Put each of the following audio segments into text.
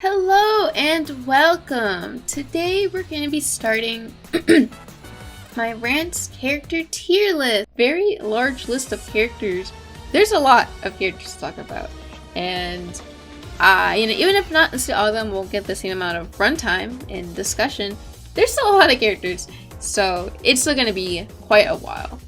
Hello and welcome! Today we're going to be starting my Rance character tier list. Very large list of characters. There's a lot of characters to talk about. And, even if not necessarily all of them will get the same amount of runtime and discussion, there's still a lot of characters. So it's still going to be quite a while.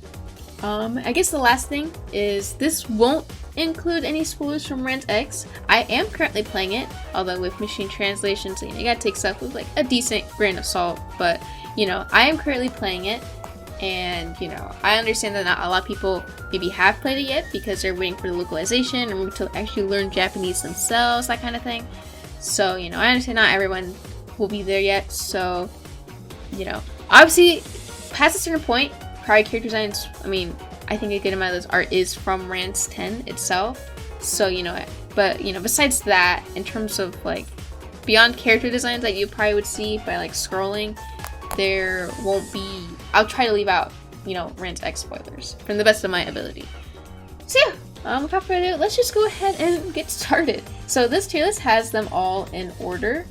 I guess the last thing is this won't include any spoilers from Rance X. I am currently playing it, although with machine translation, so you gotta take stuff with like a decent grain of salt. But I am currently playing it, and I understand that not a lot of people maybe have played it yet because they're waiting for the localization or to actually learn Japanese themselves, that kind of thing. So I understand not everyone will be there yet. So obviously, past a certain point, probably character designs. I think a good amount of this art is from Rance 10 itself. So, but besides that, in terms of like beyond character designs that you probably would see by like scrolling, there won't be, I'll try to leave out, Rance X spoilers from the best of my ability. So yeah, without further ado, let's just go ahead and get started. So this tier list has them all in order.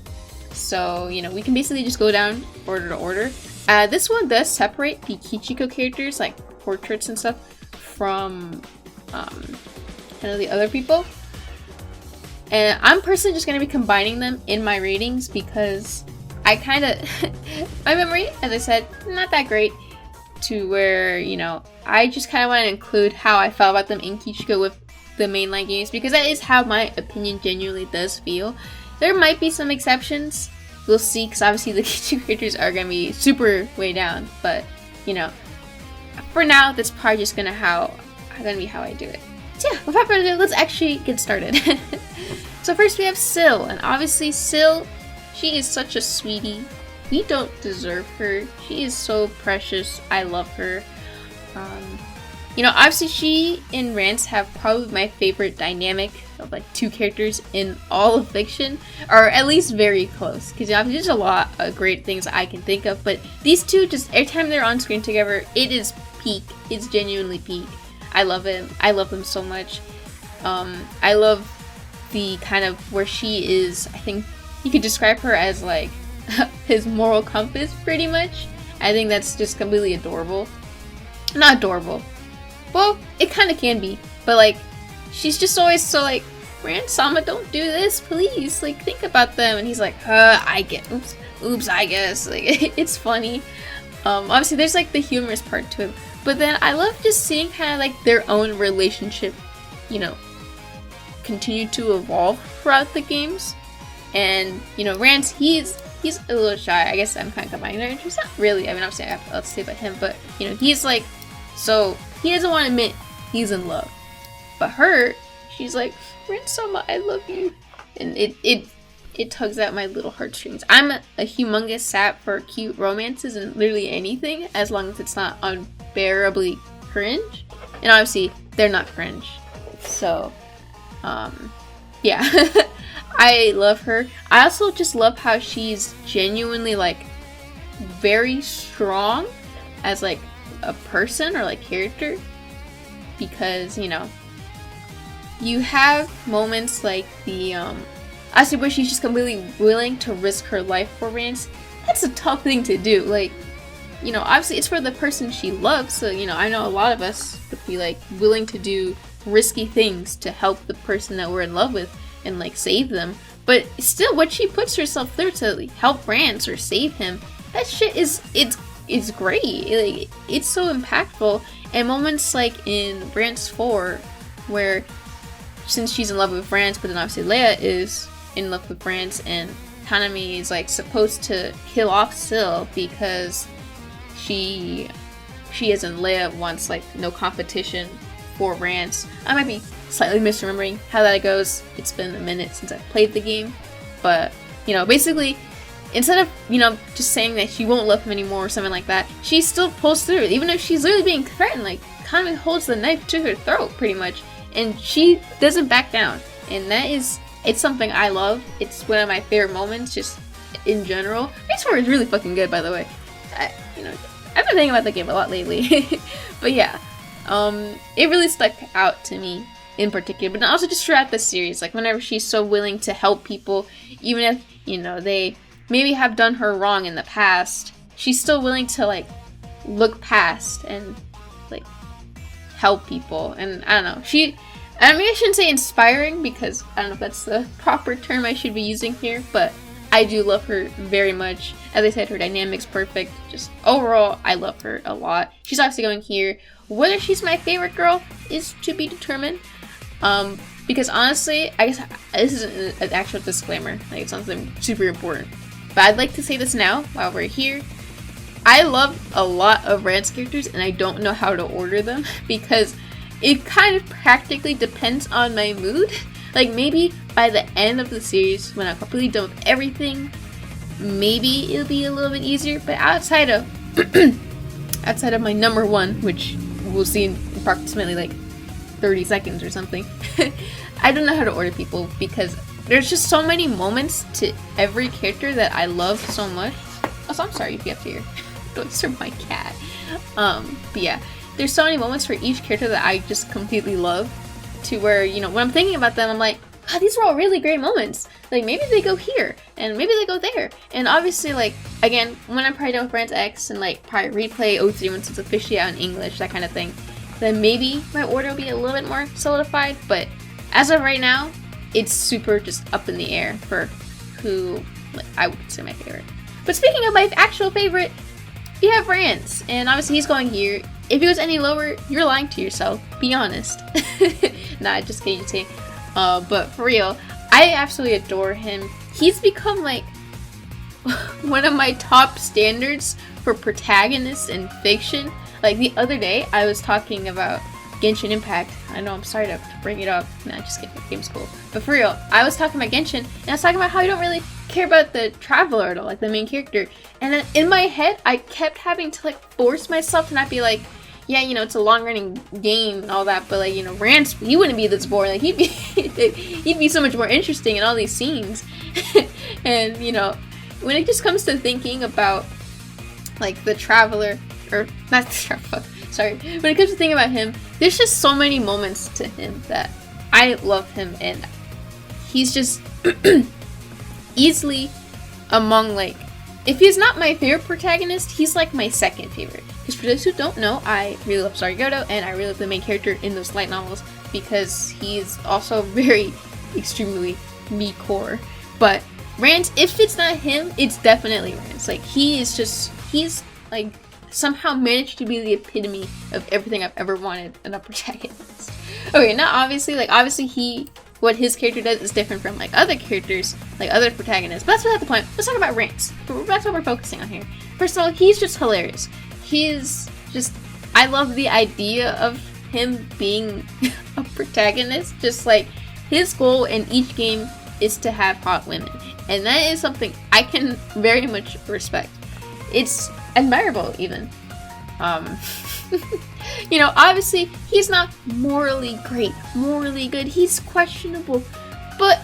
So, we can basically just go down order to order. This one does separate the Kichiko characters, like portraits and stuff, from the other people. And I'm personally just going to be combining them in my ratings because I kind of, my memory, as I said, not that great, to where, I just kind of want to include how I felt about them in Kichiko with the mainline games, because that is how my opinion genuinely does feel. There might be some exceptions. We'll see, because obviously the Kichiko characters are going to be super way down, but, for now, that's probably just gonna be how I do it. So yeah, without further ado, let's actually get started. So first we have Syl, and obviously Syl, she is such a sweetie. We don't deserve her. She is so precious. I love her. Obviously she and Rance have probably my favorite dynamic of like two characters in all of fiction, or at least very close, because obviously there's a lot of great things I can think of, but these two, just every time they're on screen together, it is peak. It's genuinely peak. I love it. I love them so much. I love the kind of where she is, I think you could describe her as like his moral compass pretty much. I think that's just completely adorable. Not adorable. Well, it kind of can be, but like, she's just always so like, Rance-sama, don't do this, please. Like, think about them. And he's like, I get, oops, I guess. Like, it's funny. Obviously, there's like the humorous part to it, but then I love just seeing kind of like their own relationship, continue to evolve throughout the games. And Rance, he's a little shy. I guess I'm kind of combining their interests. Not really. Obviously, I have to say about him, but he's like, so he doesn't want to admit he's in love. But her, she's like, Rance-sama, I love you. And it tugs at my little heartstrings. I'm a humongous sap for cute romances and literally anything, as long as it's not unbearably cringe. And obviously, they're not cringe. So, yeah. I love her. I also just love how she's genuinely, like, very strong as, like, a person or, like, character. Because, you have moments like the, I where she's just completely willing to risk her life for Rance. That's a tough thing to do. Like, obviously it's for the person she loves, so, I know a lot of us would be, like, willing to do risky things to help the person that we're in love with and, like, save them. But still, what she puts herself through to like, help Rance or save him, that shit it's great. Like, it's so impactful. And moments like in Rance 4, where since she's in love with Rance, but then obviously Leia is in love with Rance, and Hanami is like supposed to kill off Syl because she as in Leia wants like no competition for Rance. I might be slightly misremembering how that goes. It's been a minute since I've played the game, but basically, instead of just saying that she won't love him anymore or something like that, she still pulls through, even if she's literally being threatened. Like, Hanami holds the knife to her throat pretty much, and she doesn't back down. And it's something I love. It's one of my favorite moments, just in general. Rance 4 is really fucking good, by the way. I've been thinking about the game a lot lately. But yeah, it really stuck out to me in particular, but also just throughout the series. Like, whenever she's so willing to help people, even if, they maybe have done her wrong in the past, she's still willing to, like, look past and, like, help people. And I don't know, I mean, I shouldn't say inspiring, because I don't know if that's the proper term I should be using here, but I do love her very much. As I said, her dynamic's perfect. Just overall, I love her a lot. She's obviously going here. Whether she's my favorite girl is to be determined. Because honestly, I guess this is an actual disclaimer. Like, it's something super important. But I'd like to say this now, while we're here. I love a lot of Rance characters, and I don't know how to order them, because it kind of practically depends on my mood. Like, maybe by the end of the series, when I'm completely done with everything, maybe it'll be a little bit easier. But outside of outside of my number one, which we'll see in approximately like 30 seconds or something, I don't know how to order people, because there's just so many moments to every character that I love so much. Also, I'm sorry if you have to hear don't disturb my cat. But yeah, there's so many moments for each character that I just completely love, to where, when I'm thinking about them, I'm like, oh, these were all really great moments. Like, maybe they go here, and maybe they go there. And obviously, like, again, when I'm probably done with Rance X, and like probably replay O3 once it's officially out in English, that kind of thing, then maybe my order will be a little bit more solidified. But as of right now, it's super just up in the air for who, like, I would consider my favorite. But speaking of my actual favorite, we have Rance, and obviously he's going here. If it was any lower, you're lying to yourself. Be honest. Nah, just kidding. But for real, I absolutely adore him. He's become like one of my top standards for protagonists in fiction. Like, the other day, I was talking about Genshin Impact. I know, I'm sorry to bring it up. Nah, just kidding. Game's cool. But for real, I was talking about Genshin, and I was talking about how I don't really care about the traveler at all, like the main character. And then in my head, I kept having to like force myself to not be like, yeah, it's a long-running game and all that, but like, Rance, he wouldn't be this boring. Like, he'd be so much more interesting in all these scenes. And when it just comes to thinking about like the traveler, or not the traveler, sorry, when it comes to thinking about him, there's just so many moments to him that I love him, and he's just easily among, like, if he's not my favorite protagonist, he's like my second favorite. Because for those who don't know, I really love Sargoto, and I really love the main character in those light novels, because he's also very extremely me core. But Rance, if it's not him, it's definitely Rance. Like, he's like somehow managed to be the epitome of everything I've ever wanted in a protagonist. Okay, now obviously what his character does is different from like other characters, like other protagonists. But that's not the point. Let's talk about Rance. That's what we're focusing on here. First of all, he's just hilarious. I love the idea of him being a protagonist. Just like, his goal in each game is to have hot women. And that is something I can very much respect. It's admirable, even. Obviously, he's not morally great, morally good. He's questionable. But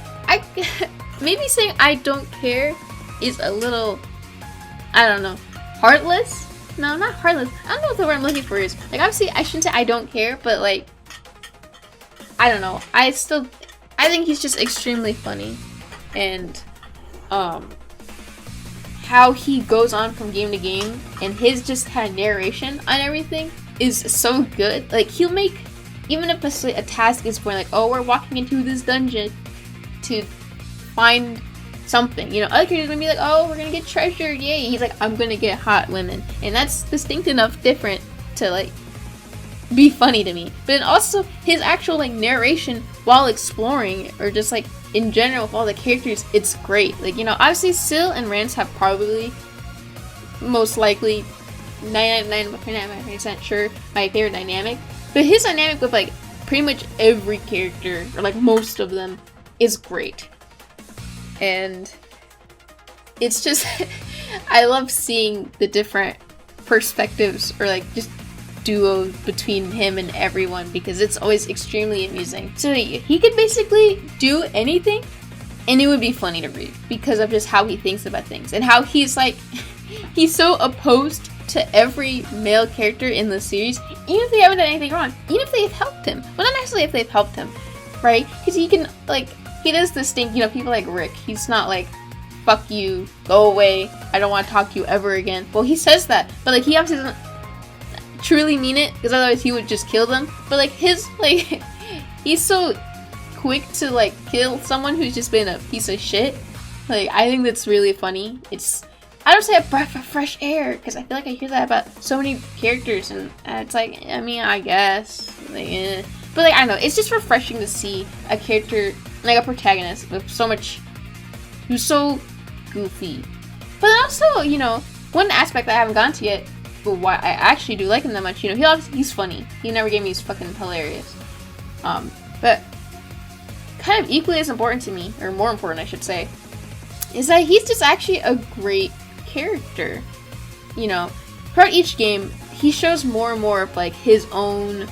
maybe saying I don't care is a little, I don't know, heartless? No, not heartless. I don't know what the word I'm looking for is. Like, obviously, I shouldn't say I don't care, but like, I don't know. I think he's just extremely funny. And, how he goes on from game to game, and his just kind of narration on everything is so good. Like, he'll make, even if a task is boring, like, oh, we're walking into this dungeon to find something, other characters gonna be like, oh, we're gonna get treasure, yay. He's like, I'm gonna get hot women. And that's distinct enough different to like be funny to me. But then also his actual like narration while exploring, or just like in general with all the characters, it's great. Like, obviously Syl and Rance have probably, most likely, 99.9% sure my favorite dynamic. But his dynamic with like pretty much every character, or like most of them, is great. And it's just I love seeing the different perspectives, or like just duos between him and everyone, because it's always extremely amusing. So he could basically do anything and it would be funny to read, because of just how he thinks about things, and how he's like he's so opposed to every male character in the series, even if they haven't done anything wrong, even if they've helped him. Well, not necessarily if they've helped him, right? Because he can like he does this thing, you know, people like Rick, he's not like, fuck you, go away, I don't want to talk to you ever again. Well, he says that, but like he obviously doesn't truly mean it, because otherwise he would just kill them. But like his, like, he's so quick to like kill someone who's just been a piece of shit. Like, I think that's really funny. It's, I don't say a breath of fresh air, because I feel like I hear that about so many characters, and it's like, I mean, I guess, like, but like, I don't know, it's just refreshing to see a character, like a protagonist with so much, who's so goofy. But also, you know, one aspect that I haven't gotten to yet, but why I actually do like him that much, you know, he's funny. He never gave me he's fucking hilarious. But kind of equally as important to me, or more important I should say, is that he's just actually a great character. You know, throughout each game, he shows more and more of like his own,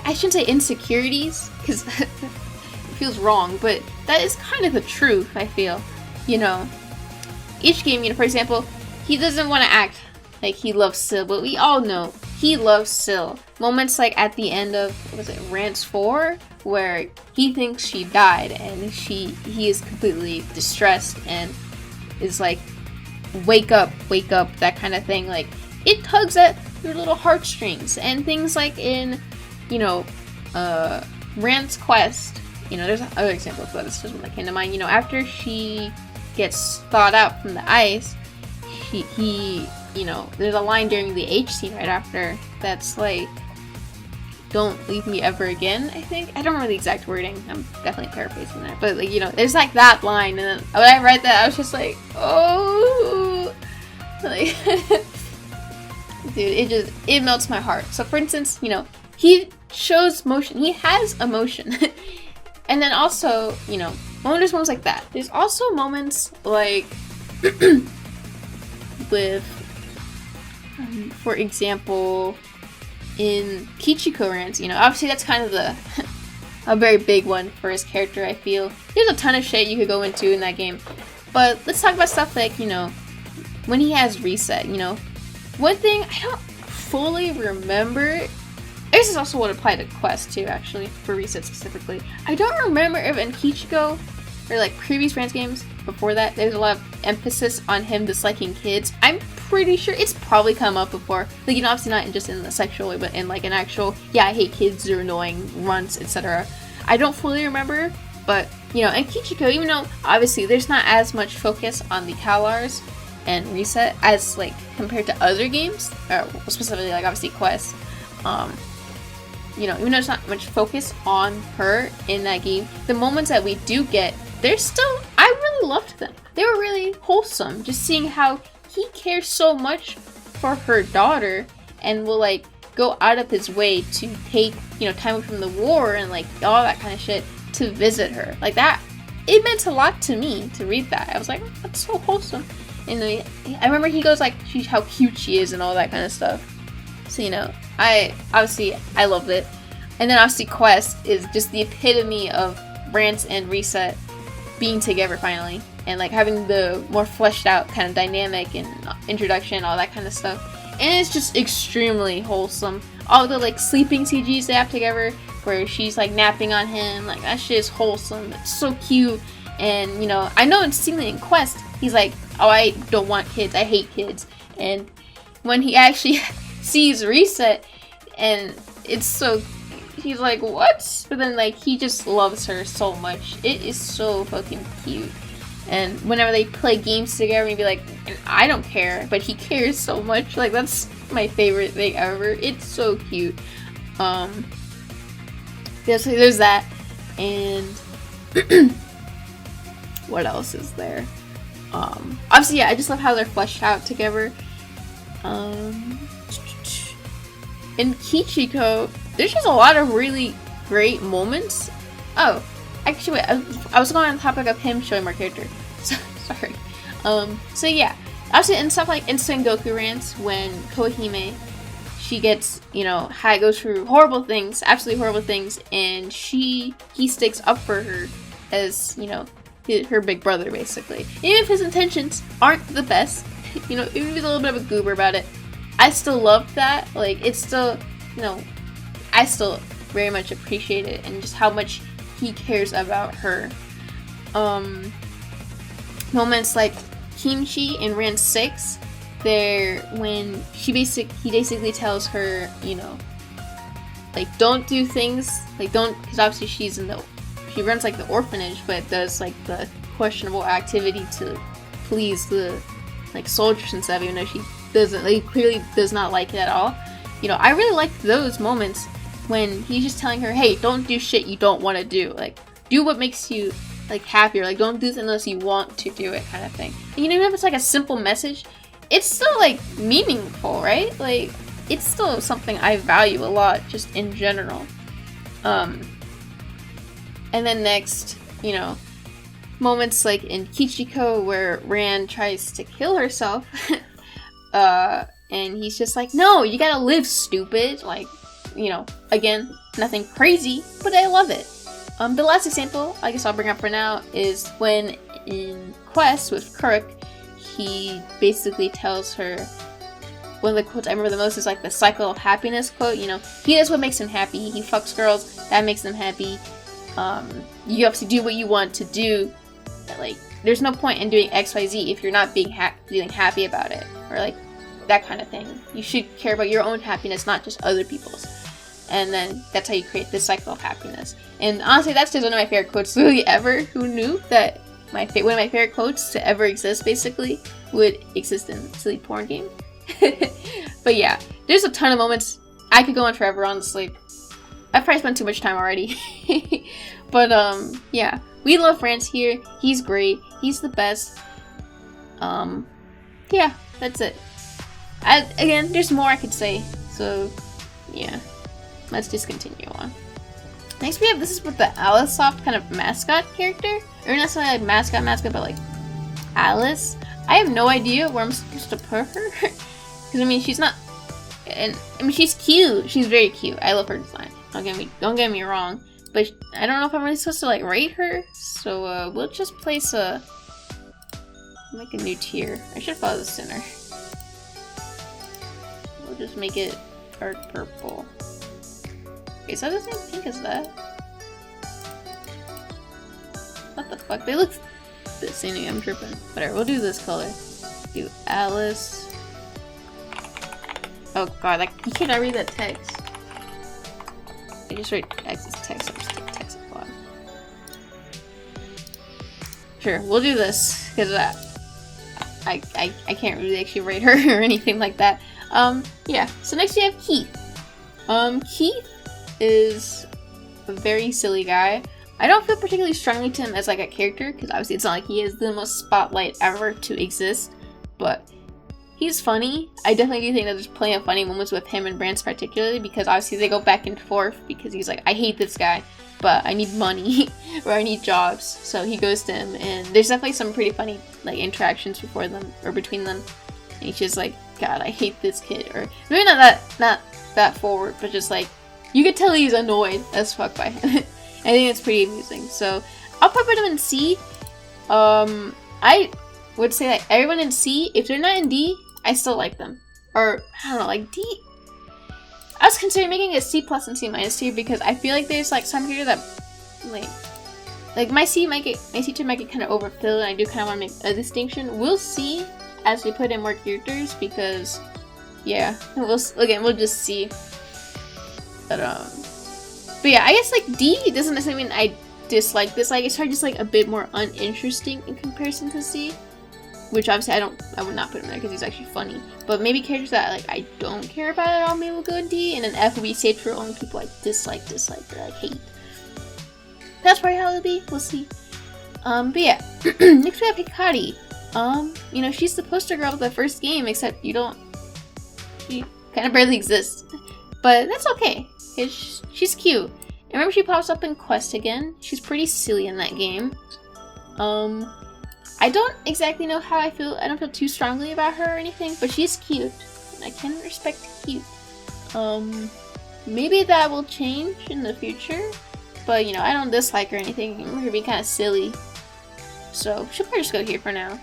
I shouldn't say insecurities, because it feels wrong, but that is kind of the truth, I feel. You know, each game, you know, for example, he doesn't want to act like he loves Syl, but we all know he loves Syl. Moments like at the end of, was it Rance 4? Where he thinks she died and he is completely distressed and is like, wake up, that kind of thing. Like, it tugs at your little heartstrings. And things like in, you know, Rance Quest, you know, there's other examples, but this is one that came to mind. You know, after she gets thawed out from the ice, he you know, there's a line during the H scene right after that's like, don't leave me ever again, I think. I don't remember the exact wording. I'm definitely paraphrasing that. But, like, you know, there's, like, that line. And then when I read that, I was just like, oh. Like, dude, it melts my heart. So, for instance, you know, he shows motion. He has emotion. And then also, you know, there's moments like that. There's also moments, like, with, for example, in Kichiko Rance, you know, obviously that's kind of a very big one for his character, I feel. There's a ton of shit you could go into in that game. But let's talk about stuff like, you know, when he has reset, you know. One thing I don't fully remember, this is also what applied to Quest too, actually, for reset specifically. I don't remember if in Kichiko, or like previous Rance games before that, there's a lot of emphasis on him disliking kids. I'm pretty sure it's probably come up before. Like, you know, obviously not just in the sexual way, but in like an actual, yeah, I hate kids, they're annoying, runts, etc. I don't fully remember, but, you know, in Kichiko, even though obviously there's not as much focus on the Calars and reset as like compared to other games, or specifically like obviously Quest, you know, even though there's not much focus on her in that game, the moments that we do get, they're still, I really loved them. They were really wholesome, just seeing how he cares so much for her daughter and will like go out of his way to take, you know, time from the war and like all that kind of shit to visit her. Like that, it meant a lot to me to read that. I was like, oh, that's so wholesome. And I remember he goes like, how cute she is and all that kind of stuff. So, you know, I loved it. And then obviously Quest is just the epitome of Rance and Reset being together finally, and like having the more fleshed out kind of dynamic and introduction, all that kind of stuff. And it's just extremely wholesome. All the like sleeping CGs they have together, where she's like napping on him, like that shit is wholesome. It's so cute. And you know, I know it's in Quest, he's like, oh, I don't want kids, I hate kids. And when he actually sees Reset, and it's so, he's like, what? But then like he just loves her so much. It is so fucking cute. And whenever they play games together, he'd be like, I don't care, but he cares so much. Like, that's my favorite thing ever. It's so cute. There's that. And what else is there? Obviously, yeah, I just love how they're fleshed out together. In Kichiko, there's just a lot of really great moments. Oh, actually, wait, I was going on the topic of him showing more character. So, sorry. So yeah, obviously in stuff like Instant Goku Rance, when Kohime, she gets, you know, goes through horrible things, absolutely horrible things, and he sticks up for her as, you know, her big brother, basically. Even if his intentions aren't the best, you know, even if he's a little bit of a goober about it, I still love that. Like, it's still, you know, I still very much appreciate it, and just how much he cares about her. Moments like Kimchi in Rance 6, when he basically tells her, you know, like, don't do things, like, don't, because obviously she runs like the orphanage, but does like the questionable activity to please the like soldiers and stuff, even though she doesn't, like, clearly does not like it at all. You know, I really like those moments when he's just telling her, hey, don't do shit you don't want to do, like, do what makes you like happier, like, don't do this unless you want to do it, kind of thing. And, you know, even if it's like a simple message, it's still like meaningful, right? Like, it's still something I value a lot, just in general. And then next, you know, moments like in Kichiko where Ran tries to kill herself, and he's just like, no, you gotta live, stupid. Like, you know, again, nothing crazy, but I love it. The last example I guess I'll bring up for now is when in Quest with Kirk, he basically tells her, one of the quotes I remember the most is like the cycle of happiness quote, you know, he does what makes him happy, he fucks girls, that makes them happy, you have to do what you want to do, like, there's no point in doing XYZ if you're not feeling happy about it, or like, that kind of thing. You should care about your own happiness, not just other people's. And then that's how you create this cycle of happiness. And honestly, that's just one of my favorite quotes really ever. Who knew that one of my favorite quotes to ever exist, basically, would exist in a silly porn game? But yeah, there's a ton of moments. I could go on forever, honestly. I've probably spent too much time already. But yeah, we love Rance here. He's great. He's the best. Yeah, that's it. Again, there's more I could say. So yeah, let's just continue on. Next we have, this is with the Alice Soft kind of mascot character. Or not necessarily like mascot, but like Alice. I have no idea where I'm supposed to put her. Because I mean, she's not, and I mean, she's cute. She's very cute. I love her design. Don't get me wrong. But I don't know if I'm really supposed to like rate her. So we'll just place make a new tier. I should follow the center. We'll just make it dark purple. Okay, so the same pink as that. What the fuck? They look the same. I'm tripping. Whatever, we'll do this color. Do Alice. Oh god, like, you cannot read that text. I just write X as text, I'll just take text at the bottom. Sure, we'll do this, because I can't really actually rate her or anything like that. Yeah, so next we have Keith. Keith is a very silly guy. I don't feel particularly strongly to him as like a character, because obviously it's not like he is the most spotlight ever to exist, but he's funny. I definitely do think that there's plenty of funny moments with him and Rance particularly, because obviously they go back and forth, because he's like, I hate this guy, but I need money, or I need jobs, so he goes to him, and there's definitely some pretty funny like interactions between them, and he's just like, God, I hate this kid, or maybe not that forward, but just like, you could tell he's annoyed as fuck by him. I think it's pretty amusing, so I'll probably put him in C. I would say that everyone in C, if they're not in D, I still like them. Or, I don't know, like D. I was considering making a C plus and C minus tier, because I feel like there's like some characters that, like my C tier might get kind of overfilled, and I do kind of want to make a distinction. We'll see as we put in more characters, because, yeah, we'll just see. But yeah, I guess like D doesn't necessarily mean I dislike this. Like, it's probably just like a bit more uninteresting in comparison to C, which obviously I would not put him there because he's actually funny. But maybe characters that like I don't care about at all, maybe will go in D, and then F will be saved for only people I dislike, or like hate. That's probably how it'll be. We'll see. But yeah, next we have Hikari. You know, she's the poster girl of the first game, except she kind of barely exists. But that's okay. She's cute. And remember, she pops up in Quest again. She's pretty silly in that game. I don't exactly know how I feel. I don't feel too strongly about her or anything, but she's cute. And I can respect cute. Maybe that will change in the future. But, you know, I don't dislike her or anything. I remember her being kind of silly. So, she'll probably just go here for now.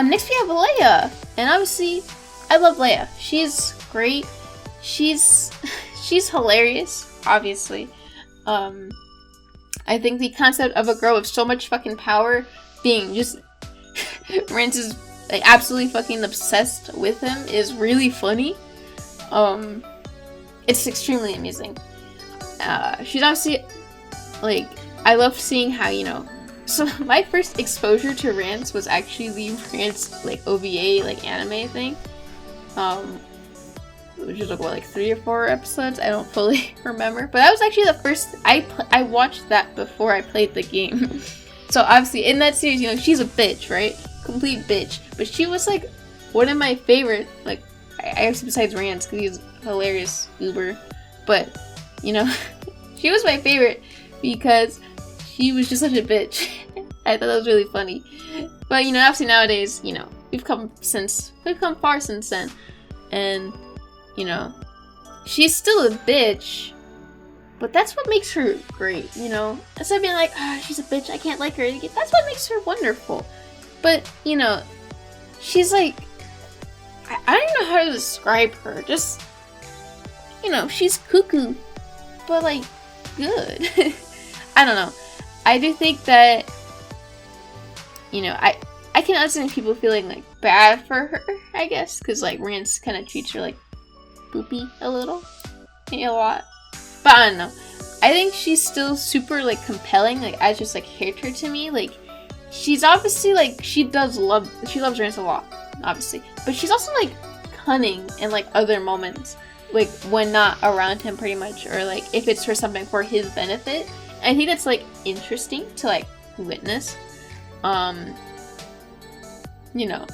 Next we have Leia. And obviously, I love Leia. She's great. She's hilarious, obviously. I I think the concept of a girl with so much fucking power being just Rance is like absolutely fucking obsessed with him is really funny. It's extremely amusing. She's obviously like, I love seeing how, you know, so my first exposure to Rance was actually the Rance like OVA like anime thing. Which is like 3 or 4 episodes. I don't fully remember, but that was actually the first I watched that before I played the game. So obviously in that series, you know, she's a bitch, right? Complete bitch. But she was like one of my favorite, like, I guess besides Rance, because he's hilarious Uber. But, you know, she was my favorite because she was just such a bitch. I thought that was really funny. But, you know, obviously nowadays, you know, we've come far since then. And, you know, she's still a bitch, but that's what makes her great, you know? Instead of being like, she's a bitch, I can't like her, that's what makes her wonderful. But, you know, she's like, I don't know how to describe her, just, you know, she's cuckoo, but like, good. I don't know. I do think that, you know, I can understand people feeling like bad for her, I guess, because like Rance kind of treats her like boopy a little, maybe a lot, but I don't know. I think she's still super like compelling, like as just like character to me. Like she's obviously like she loves Rance a lot, obviously, but she's also like cunning in like other moments, like when not around him pretty much, or like if it's for something for his benefit. I think that's like interesting to like witness. You know,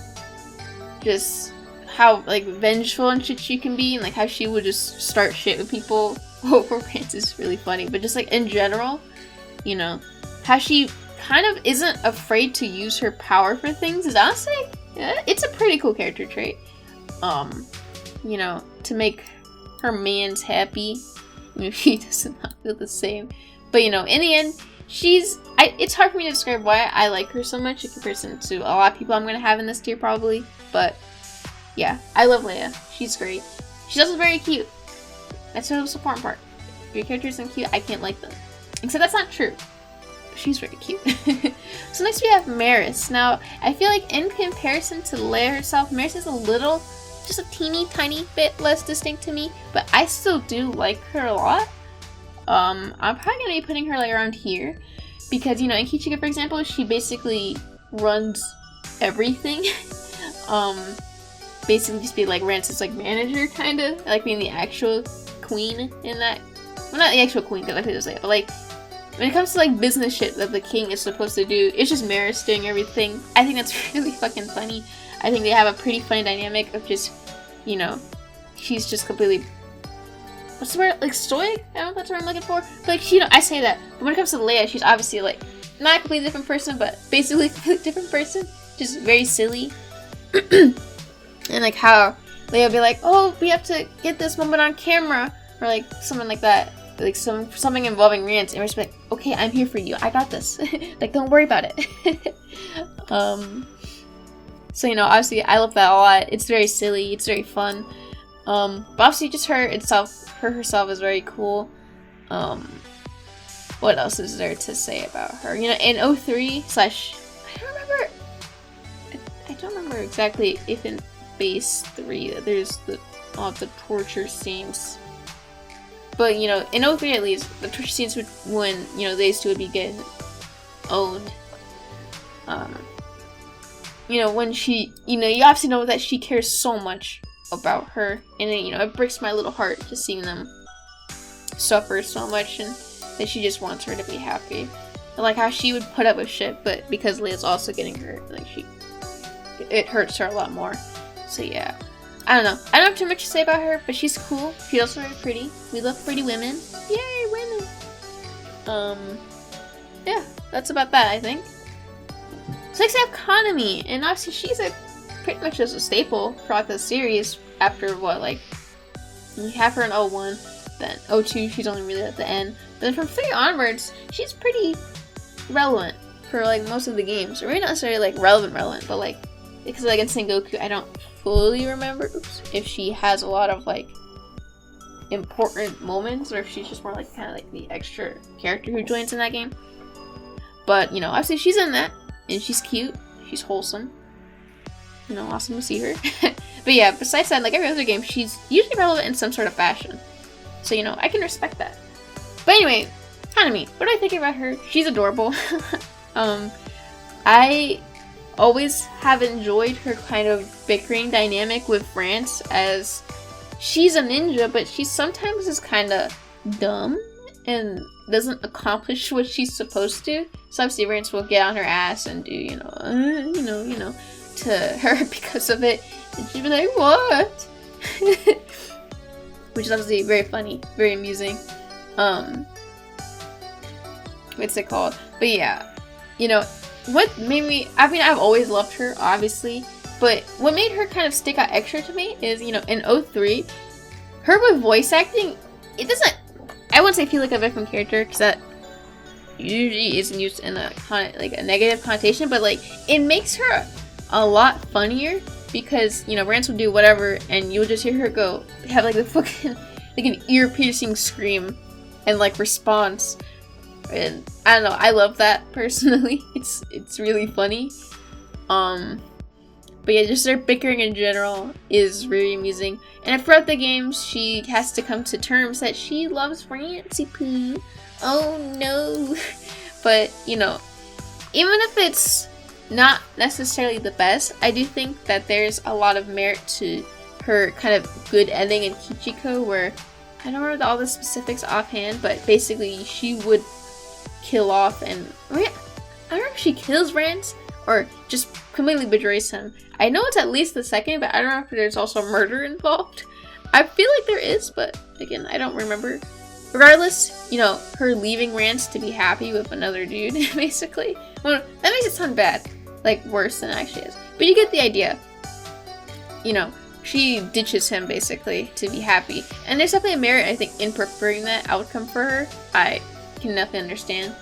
just how like vengeful and shit she can be, and like how she would just start shit with people over Rance is really funny. But just like in general, you know, how she kind of isn't afraid to use her power for things is honestly, it's a pretty cool character trait. You know, to make her mans happy, maybe he does not feel the same. But you know, in the end, it's hard for me to describe why I like her so much in comparison to a lot of people I'm gonna have in this tier probably. But yeah, I love Leia. She's great. She's also very cute. That's the most important part. If your character isn't cute, I can't like them. Except that's not true. She's very cute. So next we have Maris. Now, I feel like in comparison to Leia herself, Maris is just a teeny tiny bit less distinct to me, but I still do like her a lot. I'm probably gonna be putting her like around here because, you know, in Kichika, for example, she basically runs everything. Basically just be like Rance's like manager, kind of like being the actual queen in that. Well, not the actual queen, because I could just say it, but like when it comes to like business shit that the king is supposed to do, it's just Maris doing everything. I think that's really fucking funny. I think they have a pretty funny dynamic of just, you know, she's just completely, what's the word? Like stoic? I don't know if that's what I'm looking for. But like, you know, I say that. But when it comes to Leia, she's obviously like not a completely different person, but basically a completely different person. Just very silly. And like how Leia would be like, oh, we have to get this moment on camera, or like something like that. Like something involving Rance, and we're just like, okay, I'm here for you. I got this. Like, don't worry about it. So, you know, obviously I love that a lot. It's very silly. It's very fun. But obviously just her herself is very cool. What else is there to say about her? You know, in 03 / I don't remember exactly if in base 3 there's all the torture scenes. But, you know, in 03 at least, the torture scenes would, when, you know, these two would be getting owned. You know, when she, you know, you obviously know that she cares so much about her. And it, you know, it breaks my little heart to seeing them suffer so much, and that she just wants her to be happy. And like how she would put up with shit, but because Leia's also getting hurt, like it hurts her a lot more. So yeah. I don't know. I don't have too much to say about her, but she's cool. She's also very pretty. We love pretty women. Yay, women! Yeah, that's about that, I think. So next we have Kanami, and obviously she's pretty much just a staple throughout the series. After what, like, you have her in 01, then 02 she's only really at the end. But then from 3 onwards, she's pretty relevant for like most of the games. Or maybe not necessarily like relevant, but like, because like in Sengoku, I don't fully remember if she has a lot of like important moments, or if she's just more like kind of like the extra character who joins in that game. But, you know, obviously she's in that, and she's cute, she's wholesome. You know, awesome to see her. But yeah, besides that, like every other game, she's usually relevant in some sort of fashion. So, you know, I can respect that. But anyway, Hanami, what do I think about her? She's adorable. I always have enjoyed her kind of bickering dynamic with Rance, as she's a ninja, but she sometimes is kind of dumb and doesn't accomplish what she's supposed to. So obviously Rance will get on her ass and do, you know, to her because of it. And she'll be like, what? Which is obviously very funny, very amusing. What's it called? But yeah, you know, what made me, I mean, I've always loved her, obviously, but what made her kind of stick out extra to me is, you know, in 03, her with voice acting, it doesn't, I wouldn't say feel like a different character, because that usually isn't used in a negative connotation, but like, it makes her a lot funnier, because, you know, Rance will do whatever, and you'll just hear her go, have like the fucking, like an ear-piercing scream, and like response. And I don't know, I love that personally. It's really funny. But yeah, just their bickering in general is really amusing. And throughout the game, she has to come to terms that she loves Rancey Poo. Oh no. But, you know, even if it's not necessarily the best, I do think that there's a lot of merit to her kind of good ending in Kichiko, where I don't remember all the specifics offhand, but basically she would kill off, and I don't know if she kills Rance or just completely betrays him. I know it's at least the second, but I don't know if there's also murder involved. I feel like there is, but again, I don't remember. Regardless, you know, her leaving Rance to be happy with another dude, basically. Well, that makes it sound bad, like worse than it actually is. But you get the idea. You know, she ditches him basically to be happy, and there's definitely a merit, I think, in preferring that outcome for her. I can definitely understand.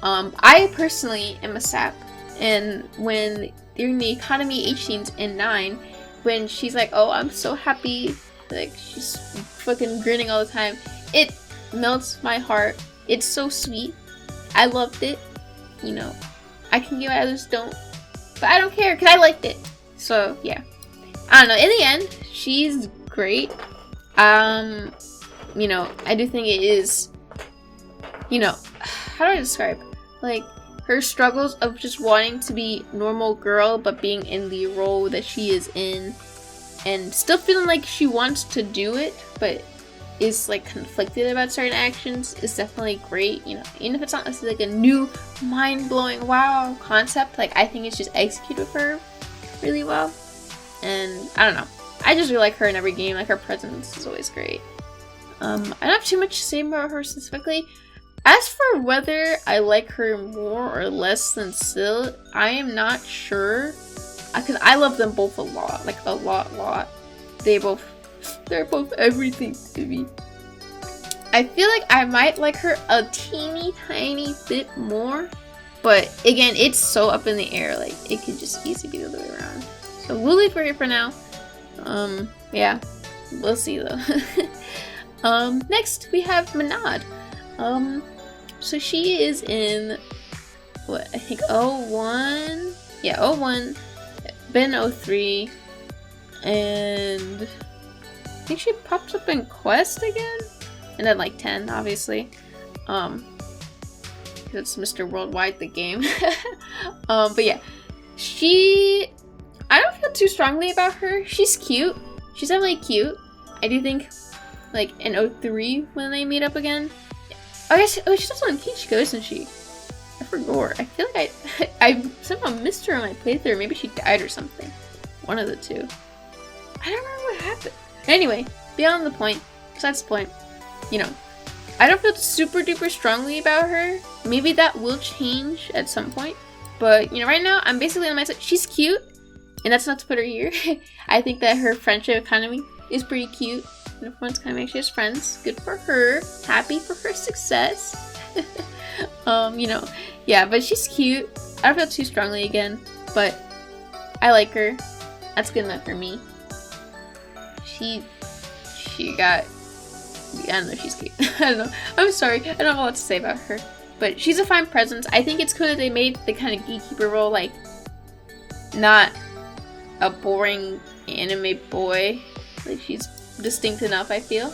I personally am a sap, and when during the economy H scenes in 9, when she's like, oh, I'm so happy, like she's fucking grinning all the time, it melts my heart. It's so sweet. I loved it. You know, I can get why others don't, but I don't care because I liked it. So yeah, I don't know, in the end she's great. You know, I do think it is, you know, how do I describe, like, her struggles of just wanting to be normal girl but being in the role that she is in and still feeling like she wants to do it but is like conflicted about certain actions is definitely great. You know, even if it's not necessarily like a new mind-blowing wow concept, like I think it's just executed for her really well. And I don't know, I just really like her in every game. Like, her presence is always great. I don't have too much to say about her specifically. As for whether I like her more or less than Sil, I am not sure, because I love them both a lot, like a lot. They're both everything to me. I feel like I might like her a teeny tiny bit more, but again, it's so up in the air, like it could just easily be the other way around. So we'll leave her here for now. Yeah, we'll see though. Next we have Manad. So she is in, what, I think 01? Yeah, 01, been 03, and I think she pops up in Quest again? And then like 10, obviously. Because it's Mr. Worldwide, the game. But yeah, I don't feel too strongly about her. She's cute. She's definitely cute. I do think, like, in 03 when they meet up again. I guess, she's also in Kichiko, isn't she? I forgot. I feel like I somehow missed her on my playthrough. Maybe she died or something. One of the two. I don't remember what happened. Anyway, beyond the point, besides the point, you know, I don't feel super duper strongly about her. Maybe that will change at some point. But, you know, right now, I'm basically on my side. She's cute, and that's not to put her here. I think that her friendship economy is pretty cute. And everyone's kind of make sure she's friends. Good for her. Happy for her success. You know, yeah, but she's cute. I don't feel too strongly again, but I like her. That's good enough for me. She got I don't know, she's cute. I don't know. I'm sorry, I don't have a lot to say about her. But she's a fine presence. I think it's cool that they made the kind of gatekeeper role, like, not a boring anime boy. Like, she's distinct enough, I feel.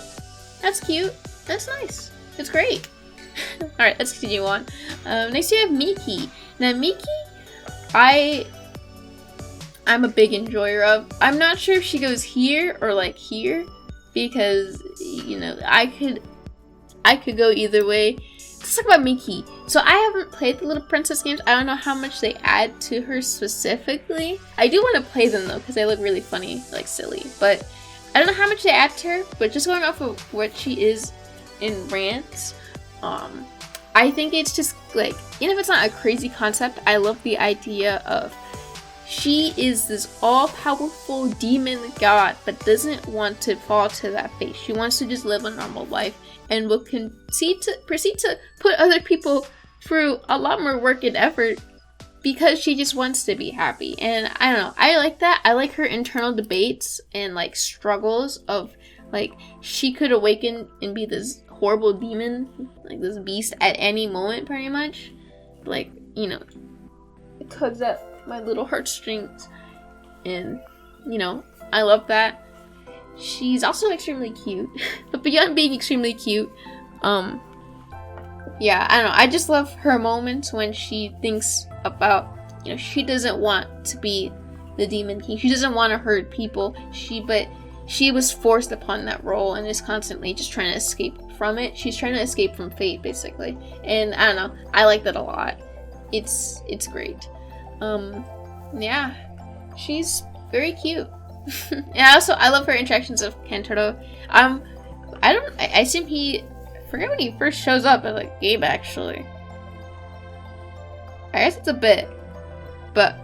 That's cute. That's nice. It's great. Alright, let's continue on. Next we have Miki. Now, Miki, I'm a big enjoyer of. I'm not sure if she goes here or, like, here. Because, you know, I could go either way. Let's talk about Miki. So I haven't played the Little Princess games. I don't know how much they add to her specifically. I do want to play them though, because they look really funny, like silly. But I don't know how much they add to her. But just going off of what she is in Rance, I think it's just like, even if it's not a crazy concept, I love the idea of she is this all-powerful demon god, but doesn't want to fall to that fate. She wants to just live a normal life and will proceed to put other people through a lot more work and effort because she just wants to be happy. And I don't know, I like that. I like her internal debates and like struggles of like she could awaken and be this horrible demon, like this beast at any moment pretty much. Like, you know, it tugs at my little heartstrings, and you know, I love that. She's also extremely cute. But beyond being extremely cute, yeah, I don't know, I just love her moments when she thinks about, you know, she doesn't want to be the Demon King. She doesn't want to hurt people. But she was forced upon that role and is constantly just trying to escape from it. She's trying to escape from fate, basically. And I don't know, I like that a lot. It's great. Yeah, she's very cute. And I love her interactions with Kentaro. I assume I forget when he first shows up at like game actually. I guess it's a bit, but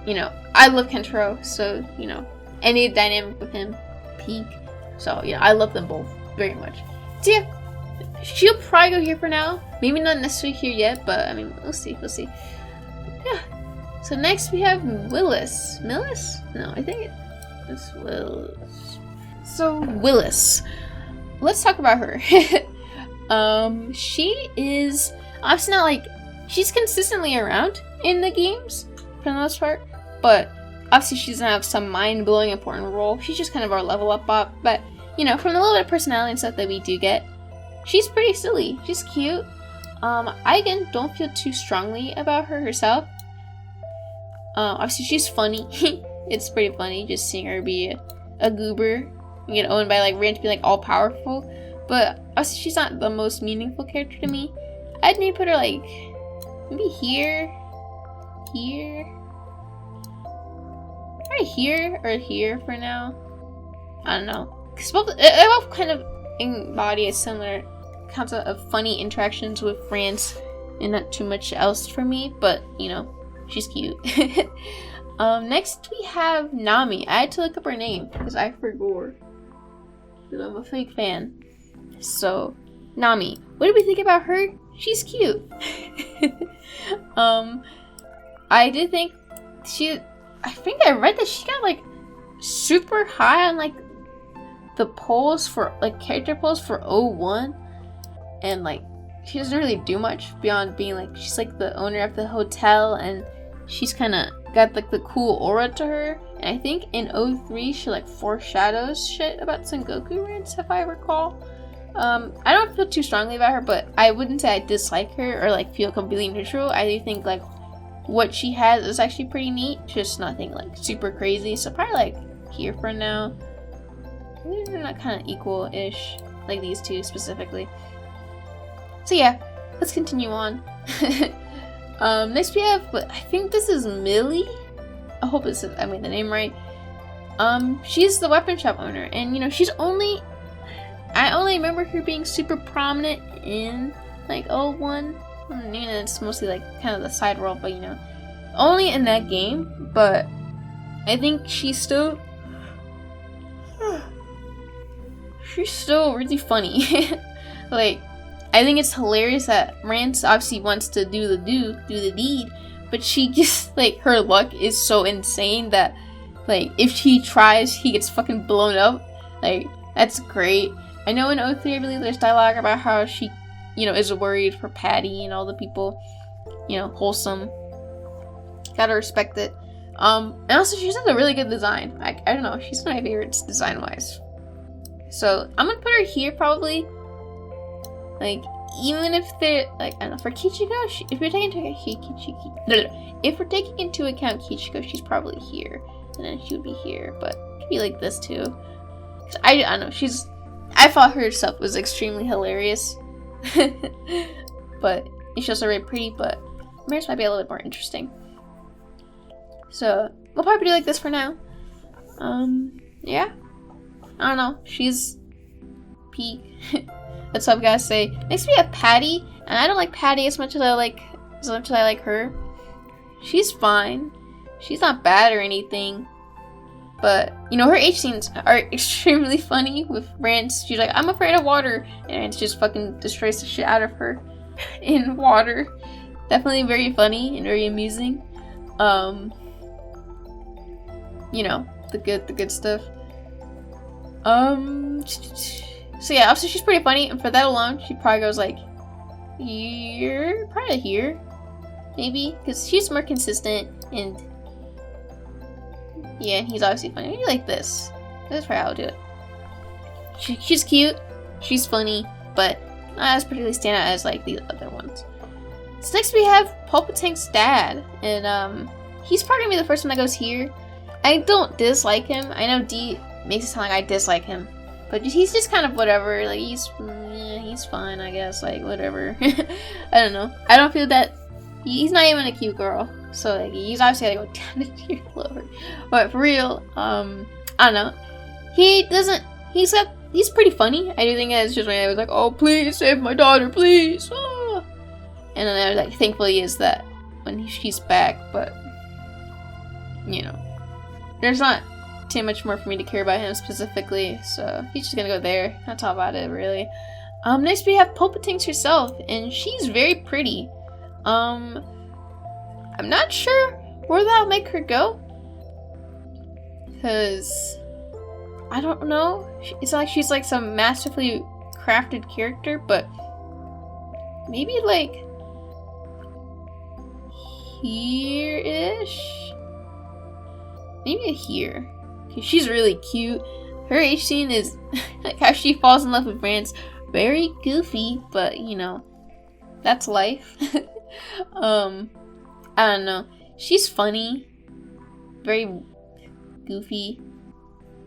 you know, I love Kentaro, so you know, any dynamic with him, peak. So yeah, I love them both very much. So yeah, she'll probably go here for now. Maybe not necessarily here yet, but I mean, we'll see. Yeah. So next we have Willis. Millis? No, I think it's Willis. So Willis. Let's talk about her. She is obviously not like, she's consistently around in the games for the most part, but obviously she doesn't have some mind-blowing important role. She's just kind of our level up bot, but you know, from the little bit of personality and stuff that we do get, she's pretty silly. She's cute. I again don't feel too strongly about her herself. Obviously she's funny. It's pretty funny just seeing her be a goober and get owned by like Rance to be like all powerful. But obviously she's not the most meaningful character to me. I'd maybe put her like maybe here, right here or here for now. I don't know. Cause they both kind of embody a similar concept of funny interactions with Rance and not too much else for me. But you know, she's cute. Next we have Nami. I had to look up her name because I forgot. Because I'm a fake fan. So, Nami. What did we think about her? She's cute. I did think I think I read that she got like super high on like the polls for like character polls for 01. And like she doesn't really do much beyond being like, she's like the owner of the hotel and she's kind of got like the cool aura to her. And I think in 03 she like foreshadows shit about Sengoku Rance, if I recall. I don't feel too strongly about her, but I wouldn't say I dislike her or like feel completely neutral. I do think like what she has is actually pretty neat, just nothing like super crazy. So probably like here for now. They're not kind of equal-ish, like these two specifically. So yeah, let's continue on. Next we have, I think this is Millie. I hope I made the name right. She's the weapon shop owner, and you know, I only remember her being super prominent in like 01. You know, it's mostly like kind of the side role, but you know, only in that game. But I think she's still really funny. Like, I think it's hilarious that Rance obviously wants to do the deed, but she just like, her luck is so insane that like if he tries, he gets fucking blown up. Like, that's great. I know in O3 I believe there's dialogue about how she, you know, is worried for Patty and all the people, you know, wholesome. Gotta respect it. And also she's has a really good design. I don't know, she's one of my favorites design-wise. So I'm gonna put her here probably. Like, even if they're, like, I don't know, for Kichiko, if we're taking into account Kichiko, she's probably here. And then she would be here, but it could be like this too. 'Cause I don't know, I thought her stuff was extremely hilarious. But she's also very pretty, but Maris might be a little bit more interesting. So, we'll probably do like this for now. Yeah. I don't know, she's peak. That's all I've gotta say. Next we have Patty, and I don't like Patty as much as I like her. She's fine. She's not bad or anything. But, you know, her H scenes are extremely funny with Rance. She's like, I'm afraid of water. And Rance just fucking destroys the shit out of her in water. Definitely very funny and very amusing. You know, the good stuff. So yeah, obviously she's pretty funny, and for that alone, she probably goes like here, probably here, maybe, because she's more consistent, and yeah, he's obviously funny. Maybe like this. That's probably how I'll do it. She's cute, she's funny, but not as particularly stand out as like the other ones. So next we have Palpatine's dad, and he's probably gonna be the first one that goes here. I don't dislike him. I know D makes it sound like I dislike him. But he's just kind of whatever, like, he's fine, I guess, like, whatever. I don't know. I don't feel that, he's not even a cute girl, so, like, he's obviously gotta go down to tier lower. But for real, I don't know. He's pretty funny. I do think it's just when I was like, oh, please save my daughter, please. Ah. And then I was like, thankfully he is that when she's back, but, you know, there's not too much more for me to care about him specifically, so he's just gonna go there. That's all about it, really. Next we have Palpatine herself, and she's very pretty. I'm not sure where that'll make her go, because I don't know. It's not like she's like some masterfully crafted character, but maybe like here-ish? Maybe here. She's really cute. Her H scene is like how she falls in love with Rance. Very goofy, but you know, that's life. I don't know. She's funny. Very goofy.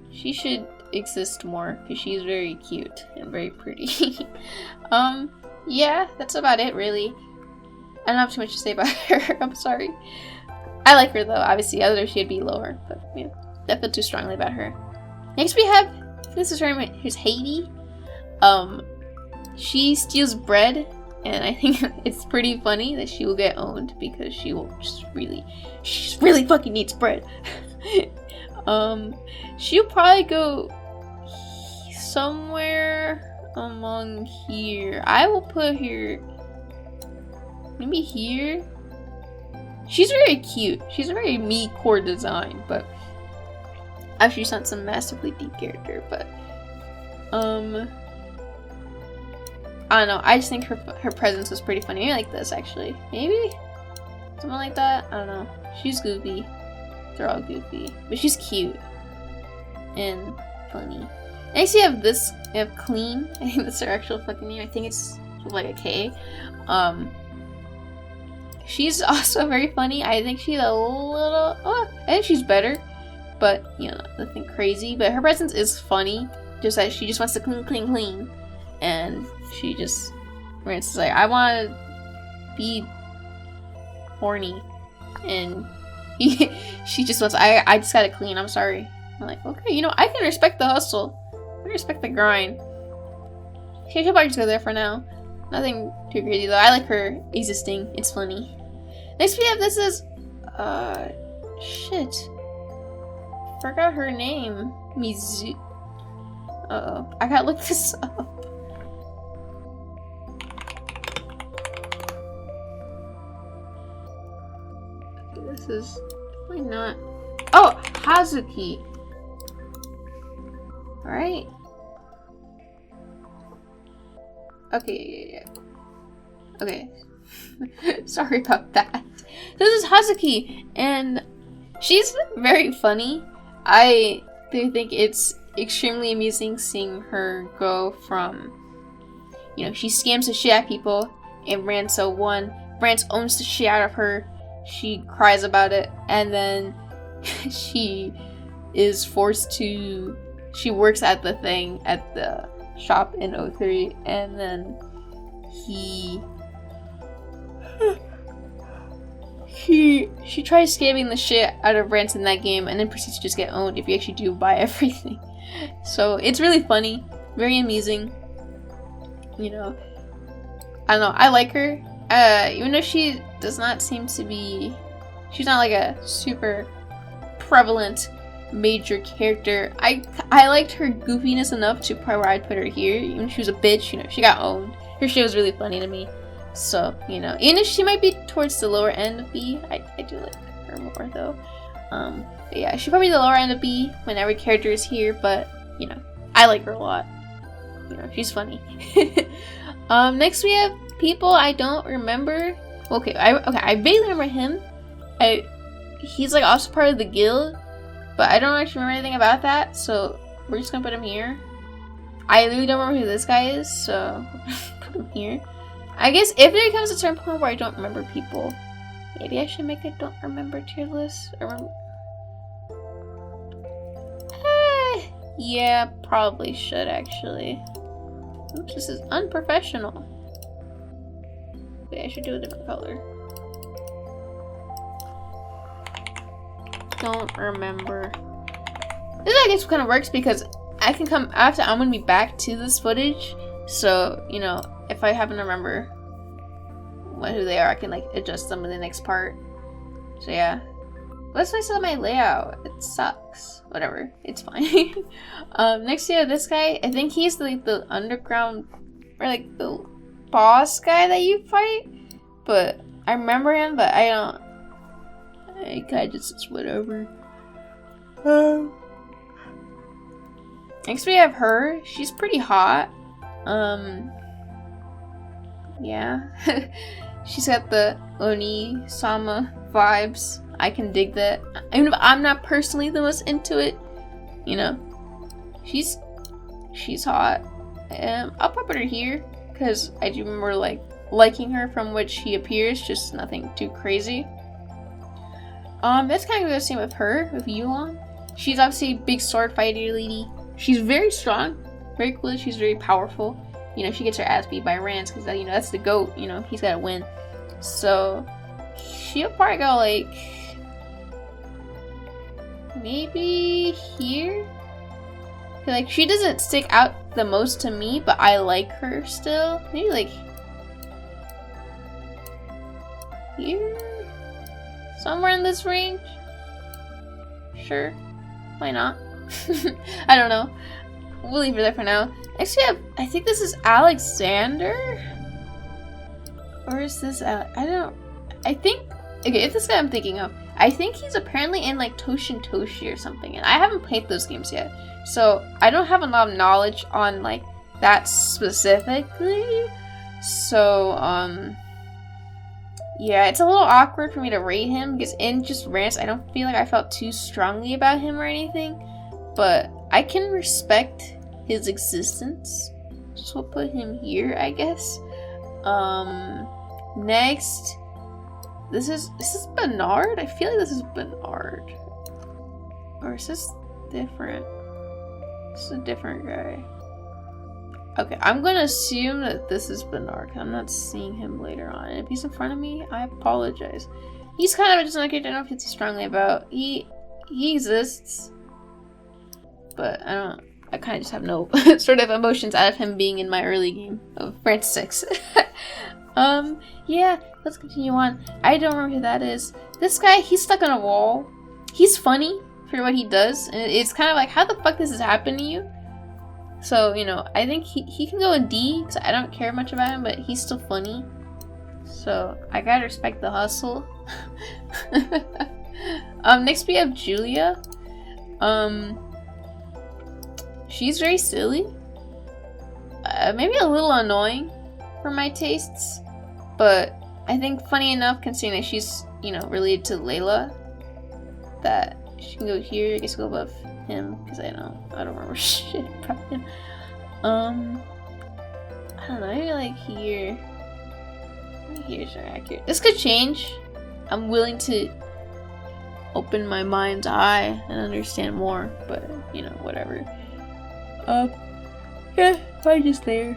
She should exist more because she's very cute and very pretty. Yeah, that's about it really. I don't have too much to say about her. I'm sorry. I like her though, obviously, otherwise she'd be lower, but yeah. I feel too strongly about her. Next we have, this is her name, here's Haiti. She steals bread, and I think it's pretty funny that she will get owned because she will she just really fucking needs bread. She'll probably go somewhere among here. I will put her maybe here. She's very cute. She's a very me core design, but actually she's not some massively deep character, but I don't know. I just think her presence was pretty funny. Maybe like this actually. Maybe something like that. I don't know. She's goofy. They're all goofy, but she's cute and funny. Next, we have this. We have Clean. I think that's her actual fucking name. I think it's like a K. She's also very funny. I think she's a little. Oh, I think she's better, but you know, nothing crazy. But her presence is funny. Just that she just wants to clean, and she just. Rance is like, I want to be horny, and she just wants. I just gotta clean. I'm sorry. I'm like, okay, you know, I can respect the hustle. I respect the grind. She'll probably just go there for now. Nothing too crazy though. I like her existing. It's funny. Next we have this is shit. Forgot her name. Mizu. Uh-oh. I gotta look this up. This is definitely not. Oh, Hazuki. Alright. Okay, yeah. Okay. Sorry about that. This is Hazuki, and she's very funny. I do think it's extremely amusing seeing her go from, you know, she scams the shit out of people in Rance 01. Rance owns the shit out of her. She cries about it, and then she is forced to, she works at the thing, at the shop in 03, and then she tries scamming the shit out of Rance in that game, and then proceeds to just get owned if you actually do buy everything. So it's really funny, very amusing. You know, I don't know, I like her. Even though she does not seem to be, she's not like a super prevalent major character. I liked her goofiness enough to probably where I'd put her here. Even if she was a bitch, you know, she got owned. Her shit was really funny to me. So, you know, even if she might be towards the lower end of B, I do like her more though. But yeah, she's probably the lower end of B when every character is here, but, you know, I like her a lot. You know, she's funny. Next we have people I don't remember. Okay, I vaguely remember him. He's like also part of the guild, but I don't actually remember anything about that, so we're just gonna put him here. I really don't remember who this guy is, so put him here. I guess if there comes a certain point where I don't remember people, maybe I should make a don't remember tier list. Yeah, probably should actually. Oops, this is unprofessional. Wait, I should do a different color. Don't remember. This I guess kind of works because I can come after. I'm gonna be back to this footage, so you know if I happen to remember who they are, I can like adjust them in the next part. So yeah, let's fix up my layout. It sucks. Whatever, it's fine. Next we have this guy. I think he's like the underground or like the boss guy that you fight. But I remember him, but I don't. I kind of just whatever. Next we have her. She's pretty hot. Yeah. She's got the Oni-sama vibes. I can dig that. Even if I'm not personally the most into it, you know. She's hot. I'll put her here because I do remember like liking her from what she appears, just nothing too crazy. That's kind of the same with her, with Yulon. She's obviously a big sword fighter lady. She's very strong, very cool. She's very powerful. You know, she gets her ass beat by Rance because you know that's the GOAT. You know, he's gotta win. So she'll probably go like maybe here. Like she doesn't stick out the most to me, but I like her still. Maybe like here, somewhere in this range. Sure, why not? I don't know. We'll leave her there for now. Next we have, I think this is Alexander? Or is this, I think, okay, if this guy I'm thinking of, I think he's apparently in like Toshin Toshi or something, and I haven't played those games yet. So I don't have a lot of knowledge on like that specifically. So, yeah, it's a little awkward for me to rate him because in just Rance, I don't feel like I felt too strongly about him or anything. But I can respect his existence. So we'll put him here, I guess. Next, this is Bernard? I feel like this is Bernard. Or is this different? This is a different guy. Okay, I'm gonna assume that this is Bernard. I'm not seeing him later on. And if he's in front of me, I apologize. He's kind of just like I don't feel too strongly about. He exists. But I kind of just have no sort of emotions out of him being in my early game of Rance 6. Yeah, let's continue on. I don't remember who that is. This guy, he's stuck on a wall. He's funny for what he does. And it's kind of like, how the fuck does this happen to you? So, you know, I think he can go in D, because I don't care much about him, but he's still funny. So, I gotta respect the hustle. Next we have Julia. She's very silly. Maybe a little annoying. for my tastes, but I think funny enough, considering that she's, you know, related to Layla, that she can go here. I guess go above him, because I don't remember shit about him. I don't know, maybe like here. Maybe here's more accurate. This could change. I'm willing to open my mind's eye and understand more, but you know, whatever. Yeah, probably just there.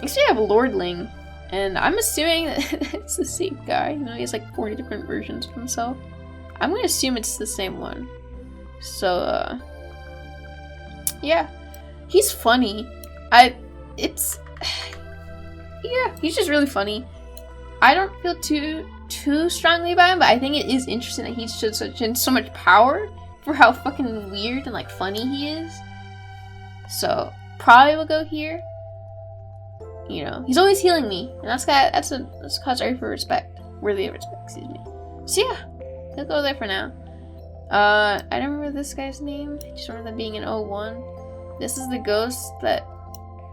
Actually, I have a Lordling, and I'm assuming that it's the same guy. You know, he has like 40 different versions of himself. I'm gonna assume it's the same one. So, yeah, he's funny. Yeah, he's just really funny. I don't feel too strongly about him, but I think it is interesting that he's just so much power for how fucking weird and like funny he is. So probably will go here. You know, he's always healing me, and that's a cause worthy of respect. Excuse me. So yeah, he'll go there for now. I don't remember this guy's name. I just remember them being in 01. This is the ghost that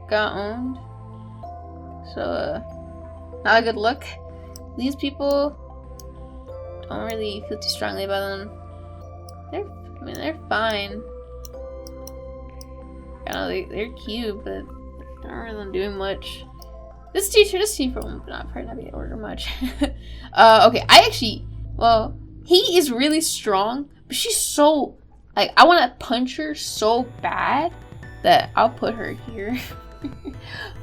got owned. So not a good look. These people don't really feel too strongly about them. They're fine. I know they're cute, but I don't really doing much. This teacher will probably not be able to order much. Okay, he is really strong, but she's so, like, I want to punch her so bad that I'll put her here.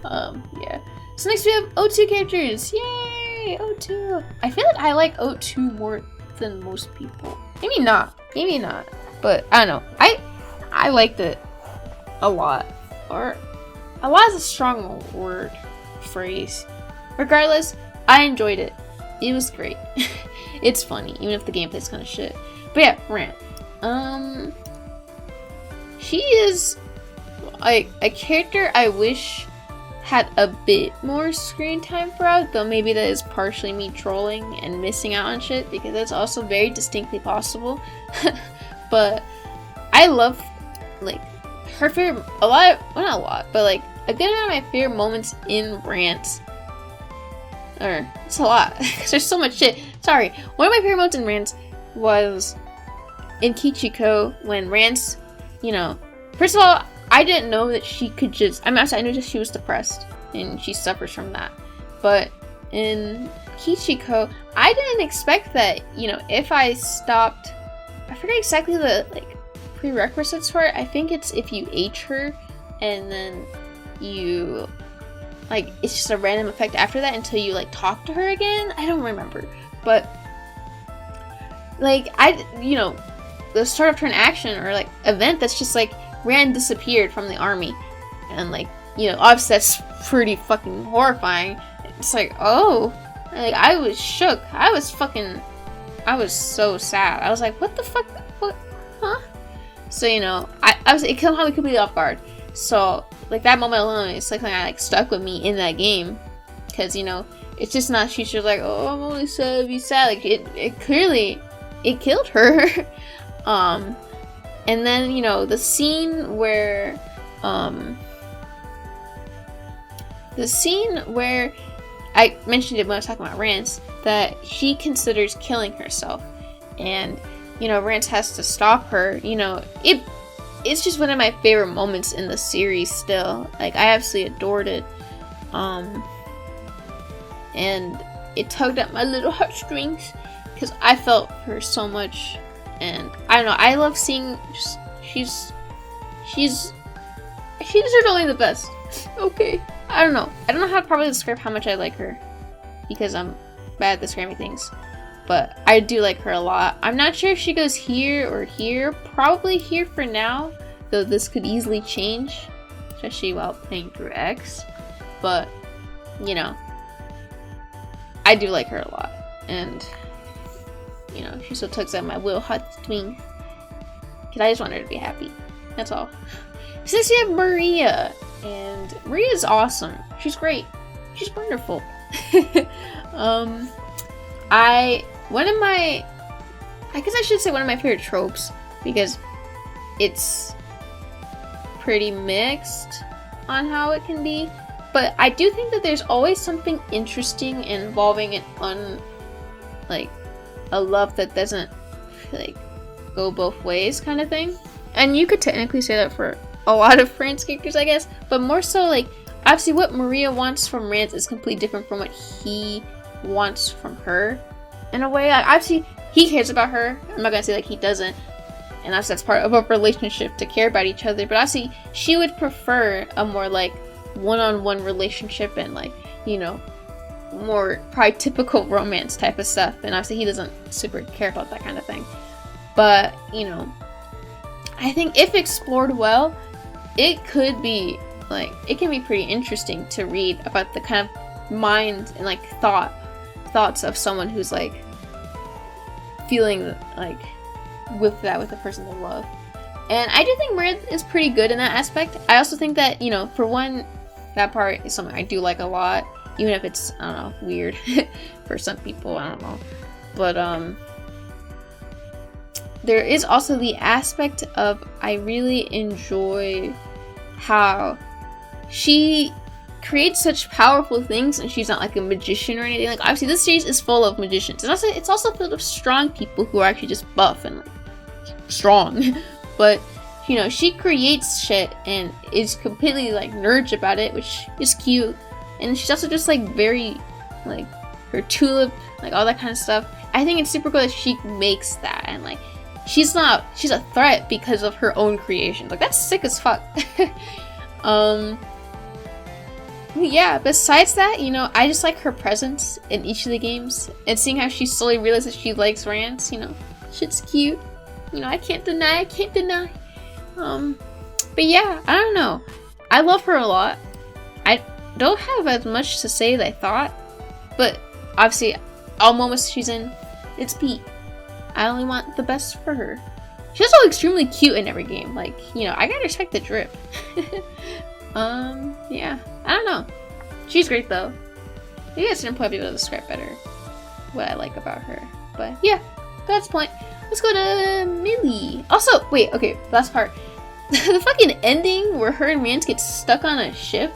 Yeah. So next we have O2 characters. Yay, O2. I feel like I like O2 more than most people. Maybe not, but I don't know. I liked it a lot, or a lot is a strong phrase. Regardless, I enjoyed it. It was great. It's funny, even if the gameplay's kind of shit. But yeah, Rant. She is like a character I wish had a bit more screen time throughout, though maybe that is partially me trolling and missing out on shit, because that's also very distinctly possible. But I love, like, her favorite, not a lot, but like a good amount of my favorite moments in Rant. Or, it's a lot, because there's so much shit. Sorry, one of my favorite moments in Rant was in Kichiko, when Rance, you know, first of all, I didn't know that she could just, I knew that she was depressed, and she suffers from that. But in Kichiko, I didn't expect that, you know, if I stopped, I forget exactly the, like, prerequisites for it. I think it's if you H her, and then you, like, it's just a random effect after that until you, like, talk to her again. I don't remember. But, like, you know, the start of turn action, or, like, event that's just, like, Rand disappeared from the army, and, like, you know, obviously that's pretty fucking horrifying. It's like, oh, like, I was shook. I was so sad. I was like, what the fuck, what, huh? So, you know, it caught me completely off guard. So, like, that moment alone, it's like something that, like, stuck with me in that game, because, you know, it's just not, she's just like, oh, I'm only sad, be sad. Like, it clearly, it killed her. And then, you know, the scene where I mentioned it when I was talking about Rance, that she considers killing herself, and, you know, Rance has to stop her. You know, it's just one of my favorite moments in the series still. Like, I absolutely adored it. And it tugged at my little heartstrings, because I felt her so much. And I don't know, I love seeing, she's certainly the best. Okay, I don't know how to probably describe how much I like her, because I'm bad at describing things, but I do like her a lot. I'm not sure if she goes here or here, probably here for now, though this could easily change, especially while playing through X, but, you know, I do like her a lot, and, you know, she still tugs at my little heartstrings, because I just want her to be happy. That's all. Since we have Maria, and Maria's awesome. She's great. She's wonderful. I guess I should say one of my favorite tropes, because it's pretty mixed on how it can be, But I do think that there's always something interesting involving like a love that doesn't like go both ways kind of thing. And you could technically say that for a lot of Rance characters, I guess, but more so like obviously what Maria wants from Rance is completely different from what he wants from her in a way. Like, obviously he cares about her. I'm not gonna say like he doesn't, and that's part of a relationship to care about each other, but obviously she would prefer a more like one-on-one relationship and like, you know, more probably typical romance type of stuff, and obviously he doesn't super care about that kind of thing. But you know, I think if explored well, it could be like, it can be pretty interesting to read about the kind of mind and like thoughts of someone who's like feeling like with the person they love. And I do think Maria is pretty good in that aspect. I also think that, you know, for one, that part is something I do like a lot, even if it's, I don't know, weird for some people, I don't know. But there is also the aspect of, I really enjoy how she creates such powerful things, and she's not like a magician or anything. Like obviously this series is full of magicians, and it's also filled with strong people who are actually just buff and like strong. But you know, she creates shit and is completely like nerd about it, which is cute. And she's also just like very like her tulip, like all that kind of stuff. I think it's super cool that she makes that, and like she's a threat because of her own creations. Like that's sick as fuck. Yeah, besides that, you know, I just like her presence in each of the games, and seeing how she slowly realizes she likes Rance, you know, shit's cute. You know, I can't deny. But yeah, I don't know. I love her a lot. I don't have as much to say as I thought, but obviously, all moments she's in, it's peak. I only want the best for her. She's also extremely cute in every game. Like, you know, I gotta respect the drip. Yeah, I don't know. She's great though. Maybe at a certain point I'll be able to describe better what I like about her. But yeah, that's the point. Let's go to Millie. Also, wait, okay, last part. The fucking ending where her and Rance get stuck on a ship,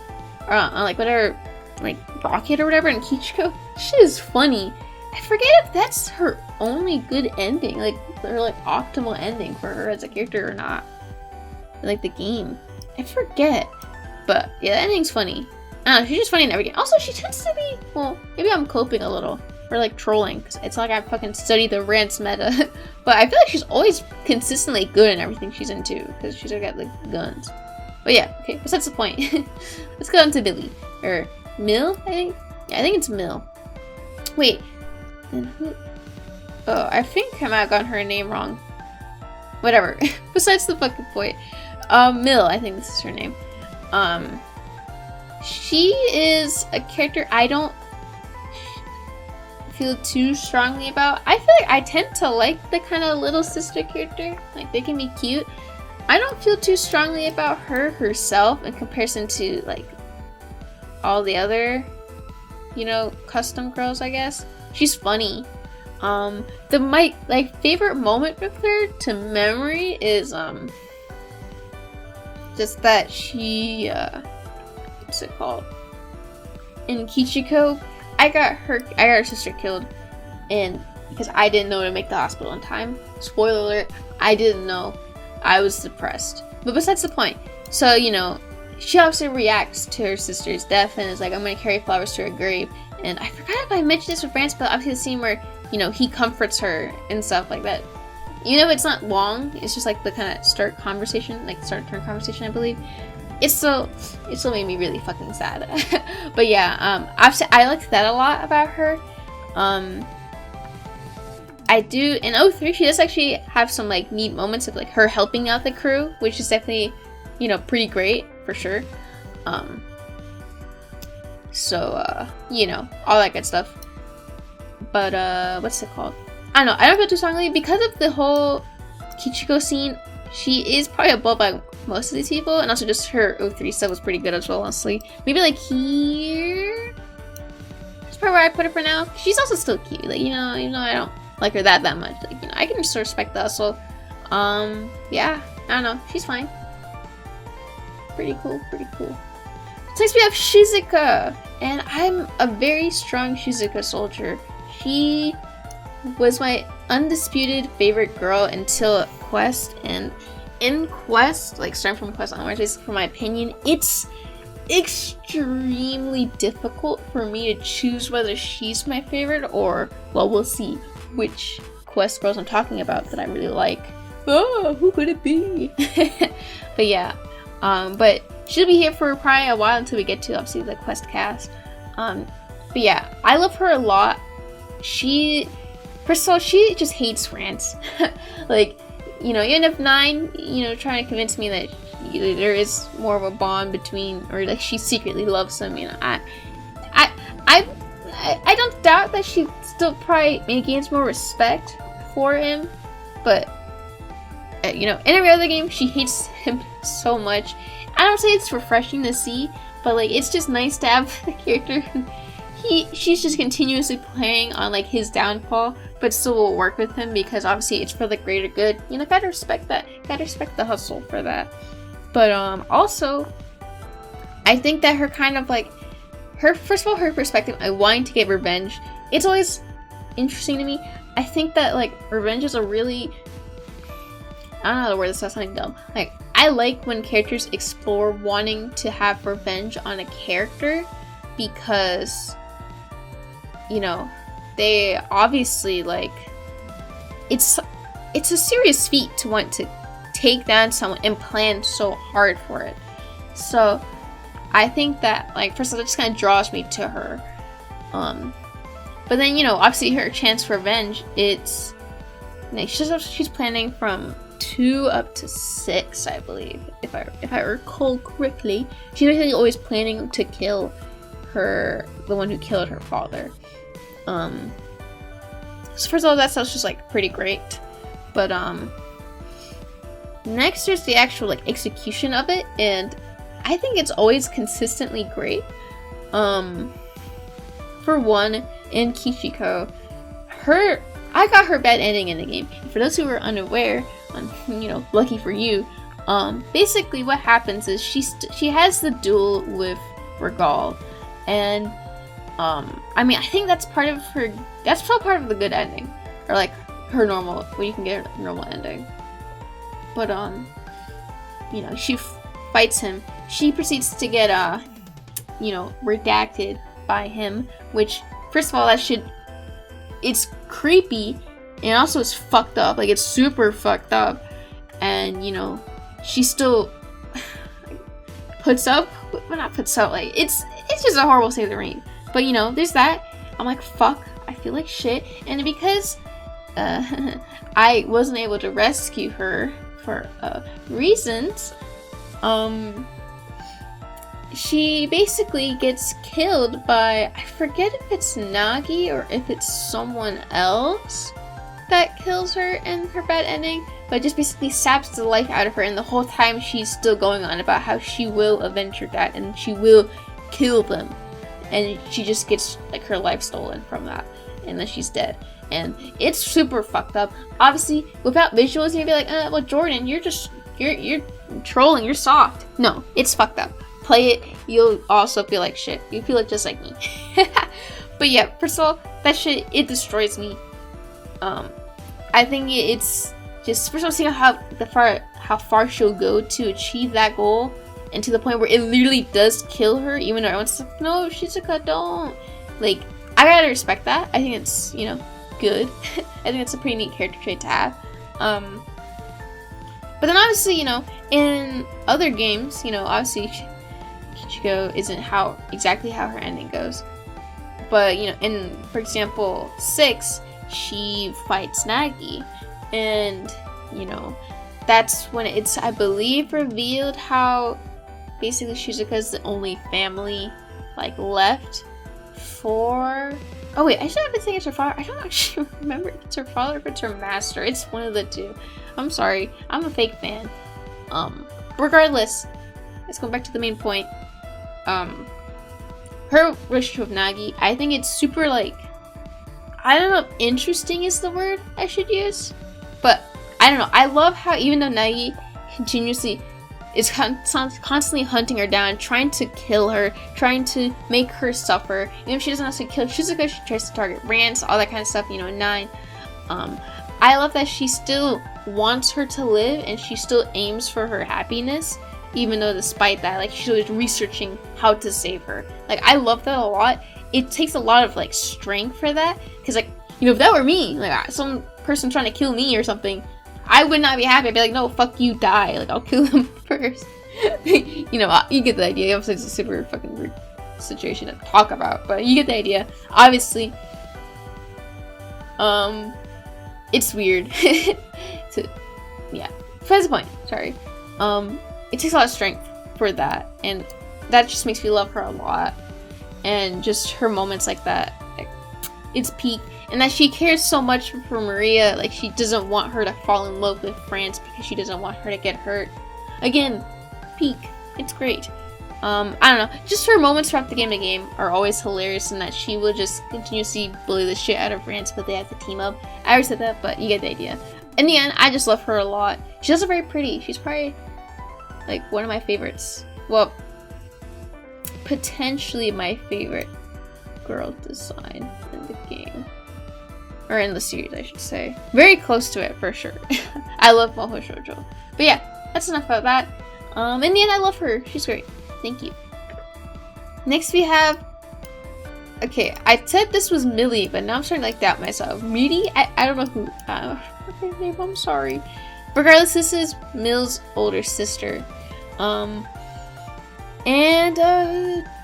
or on like whatever, like rocket or whatever in Kichiko. Shit is funny. I forget if that's her only good ending, like her like optimal ending for her as a character or not. Like the game, I forget. But yeah, the ending's funny. I don't know, she's just funny in every game. Also, she tends to be, well, maybe I'm coping a little. Or like trolling, because it's not like I fucking study the Rance meta. But I feel like she's always consistently good in everything she's into, because she's got like guns. But yeah, okay, besides the point. Let's go on to Billy. Or Mill, I think? Yeah, I think it's Mill. Wait. And who? Oh, I think I might have gotten her name wrong. Whatever. Besides the fucking point. Mill, I think this is her name. She is a character I don't feel too strongly about. I feel like I tend to like the kind of little sister character. Like, they can be cute. I don't feel too strongly about her herself in comparison to, like, all the other, you know, custom girls, I guess. She's funny. My favorite moment with her to memory is, just that she, what's it called? In Kichiko, I got her sister killed, and because I didn't know to make the hospital in time. Spoiler alert, I didn't know. I was depressed. But besides the point. So, you know, she obviously reacts to her sister's death and is like, I'm gonna carry flowers to her grave. And I forgot if I mentioned this with Rance, but obviously the scene where, you know, he comforts her and stuff like that. You know, it's not long. It's just like the kind of start conversation, like start turn conversation, I believe. It still made me really fucking sad. But yeah, I liked that a lot about her. I do, in 03, she does actually have some like neat moments of like her helping out the crew, which is definitely, you know, pretty great for sure. You know, all that good stuff. But what's it called? I don't know, I don't feel too strongly because of the whole Kichiko scene. She is probably above by most of these people, and also just her 03 stuff was pretty good as well, honestly. Maybe like here? That's probably where I put her for now. She's also still cute, like, you know, even though I don't like her that much. Like, you know, I can just respect the hustle. Yeah, I don't know, she's fine. Pretty cool. next we have Shizuka, and I'm a very strong Shizuka soldier. She was my undisputed favorite girl until Quest, and in Quest, like starting from Quest onwards, for my opinion, it's extremely difficult for me to choose whether she's my favorite or, well, we'll see which Quest girls I'm talking about that I really like. Oh, who could it be? But yeah, but she'll be here for probably a while until we get to obviously the Quest cast. But yeah, I love her a lot. First of all, she just hates Rance. Like, you know, even if 9, you know, trying to convince me that there is more of a bond between, or like she secretly loves him, you know, I don't doubt that she still probably maybe gains more respect for him, but you know, in every other game she hates him so much. I don't say it's refreshing to see, but like it's just nice to have a character who she's just continuously playing on like his downfall, but still will work with him because obviously it's for the greater good. You know, gotta respect that. Gotta respect the hustle for that. But also, I think that her kind of like first of all, her perspective on wanting to get revenge, it's always interesting to me. I think that like revenge is a really, I don't know how to word this without sounding dumb. Like, I like when characters explore wanting to have revenge on a character because, you know, they obviously like it's a serious feat to want to take down someone and plan so hard for it. So I think that like first of all, it just kind of draws me to her. But then, you know, obviously her chance for revenge, it's, you know, she's planning from 2 up to 6, I believe, if I recall correctly. She's basically always planning to kill the one who killed her father. So first of all, that sounds just like pretty great. But next there's the actual like execution of it, and I think it's always consistently great. For one, in Kichiko, I got her bad ending in the game. And for those who are unaware, you know, lucky for you, basically what happens is she has the duel with Regal, and I mean, I think that's part of her. That's probably part of the good ending, or like her normal, where you can get a normal ending. But you know, she fights him. She proceeds to get you know, redacted by him, which first of all, it's creepy, and also it's fucked up. Like, it's super fucked up, and you know, she still puts up. Well, not puts up. Like, it's just a horrible state of the rain. But you know, there's that. I'm like, fuck, I feel like shit. And because I wasn't able to rescue her for reasons, she basically gets killed by, I forget if it's Nagi or if it's someone else that kills her in her bad ending, but just basically saps the life out of her, and the whole time she's still going on about how she will avenge her dad and she will kill them. And she just gets like her life stolen from that, and then she's dead. And it's super fucked up. Obviously, without visuals, you'd be like, well, Jordan, you're trolling, you're soft. No, it's fucked up. Play it, you'll also feel like shit. You feel like just like me. But yeah, first of all, that shit, it destroys me. I think it's just, first of all, seeing how far she'll go to achieve that goal, and to the point where it literally does kill her, even though everyone's like, no, Shizuka, don't. Like, I gotta respect that. I think it's, you know, good. I think it's a pretty neat character trait to have. But then obviously, you know, in other games, you know, obviously Kichiko isn't exactly how her ending goes. But, you know, for example, 6, she fights Nagi. And, you know, that's when it's, I believe, revealed how basically Shizuka's the only family, like, left for... Oh wait, I should have been saying it's her father. I don't actually remember if it's her father or if it's her master. It's one of the two. I'm sorry. I'm a fake fan. Regardless, let's go back to the main point. Her relationship with Nagi, I think it's super, like, I don't know if interesting is the word I should use, but I don't know. I love how even though Nagi continuously is constantly hunting her down, trying to kill her, trying to make her suffer. Even if she doesn't actually kill Shizuka, she tries to target Rance, all that kind of stuff, you know, 9. I love that she still wants her to live and she still aims for her happiness, even though despite that, like, she's always researching how to save her. Like, I love that a lot. It takes a lot of, like, strength for that, because, like, you know, if that were me, like, some person trying to kill me or something, I would not be happy. I'd be like, no, fuck you, die. Like, I'll kill him first. You know, you get the idea. Obviously, it's a super fucking weird situation to talk about, but you get the idea. Obviously, it's weird. Yeah, that's the point. Sorry. It takes a lot of strength for that, and that just makes me love her a lot. And just her moments like that, like, it's peak. And that she cares so much for Maria, like, she doesn't want her to fall in love with France because she doesn't want her to get hurt. Again, peak. It's great. I don't know, just her moments throughout the game are always hilarious, in that she will just continuously bully the shit out of France, but they have to team up. I already said that, but you get the idea. In the end, I just love her a lot. She's also very pretty. She's probably, like, one of my favorites. Well, potentially my favorite girl design in the game. Or in the series, I should say. Very close to it, for sure. I love Moho Shoujo. But yeah, that's enough about that. In the end, I love her. She's great. Thank you. Next we have... Okay, I said this was Millie, but now I'm starting to, like, doubt myself. Miri? I don't know who... her name, I'm sorry. Regardless, this is Mill's older sister.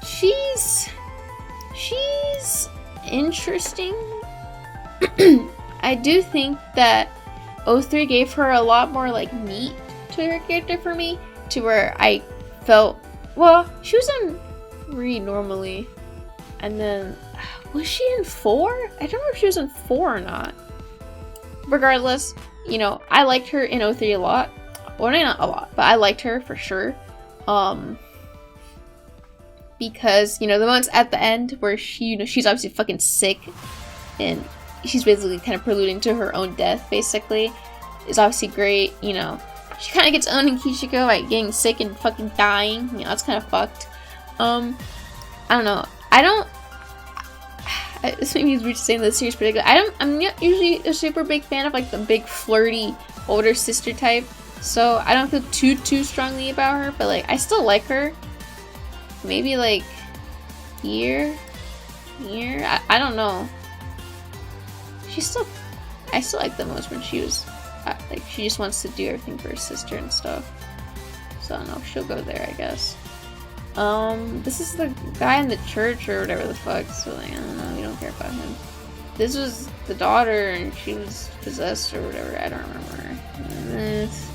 She's interesting. I do think that 03 gave her a lot more, like, meat to her character for me, to where I felt, well, she was in Re normally, and then, was she in 4? I don't know if she was in 4 or not. Regardless, you know, I liked her in 03 a lot. Well, not a lot, but I liked her for sure. Because, you know, the moments at the end where she, you know, she's obviously fucking sick, and she's basically kind of preluding to her own death, basically, is obviously great. You know, she kind of gets owned in Kishiko by getting sick and fucking dying. You know, that's kind of fucked. I don't know. This maybe is weird to say in this series particularly. I'm not usually a super big fan of, like, the big flirty older sister type, so I don't feel too strongly about her, but, like, I still like her. Maybe, like, here? I don't know. I still like the most when she was, like, she just wants to do everything for her sister and stuff. So I don't know, she'll go there, I guess. This is the guy in the church or whatever the fuck, so, like, I don't know, we don't care about him. This was the daughter and she was possessed or whatever, I don't remember. And this,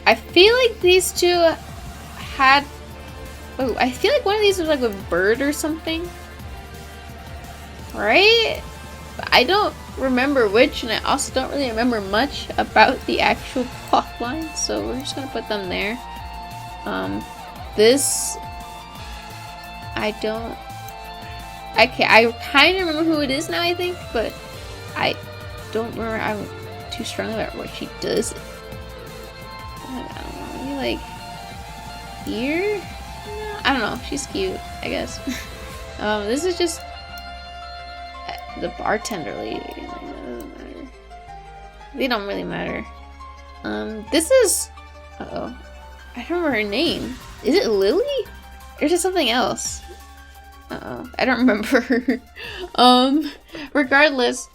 I feel like these two had, oh, I feel like one of these was like a bird or something. Right? I don't remember which, and I also don't really remember much about the actual plotline, so we're just gonna put them there. This, I don't, okay, I kind of remember who it is now, I think, but I don't remember, I'm too strong about what she does. I don't know, maybe like here? I don't know, she's cute, I guess. This is just the bartender lady. They don't really matter. This is, uh-oh, I don't remember her name. Is it Lily? Or is it something else? Uh-oh, I don't remember her. Regardless,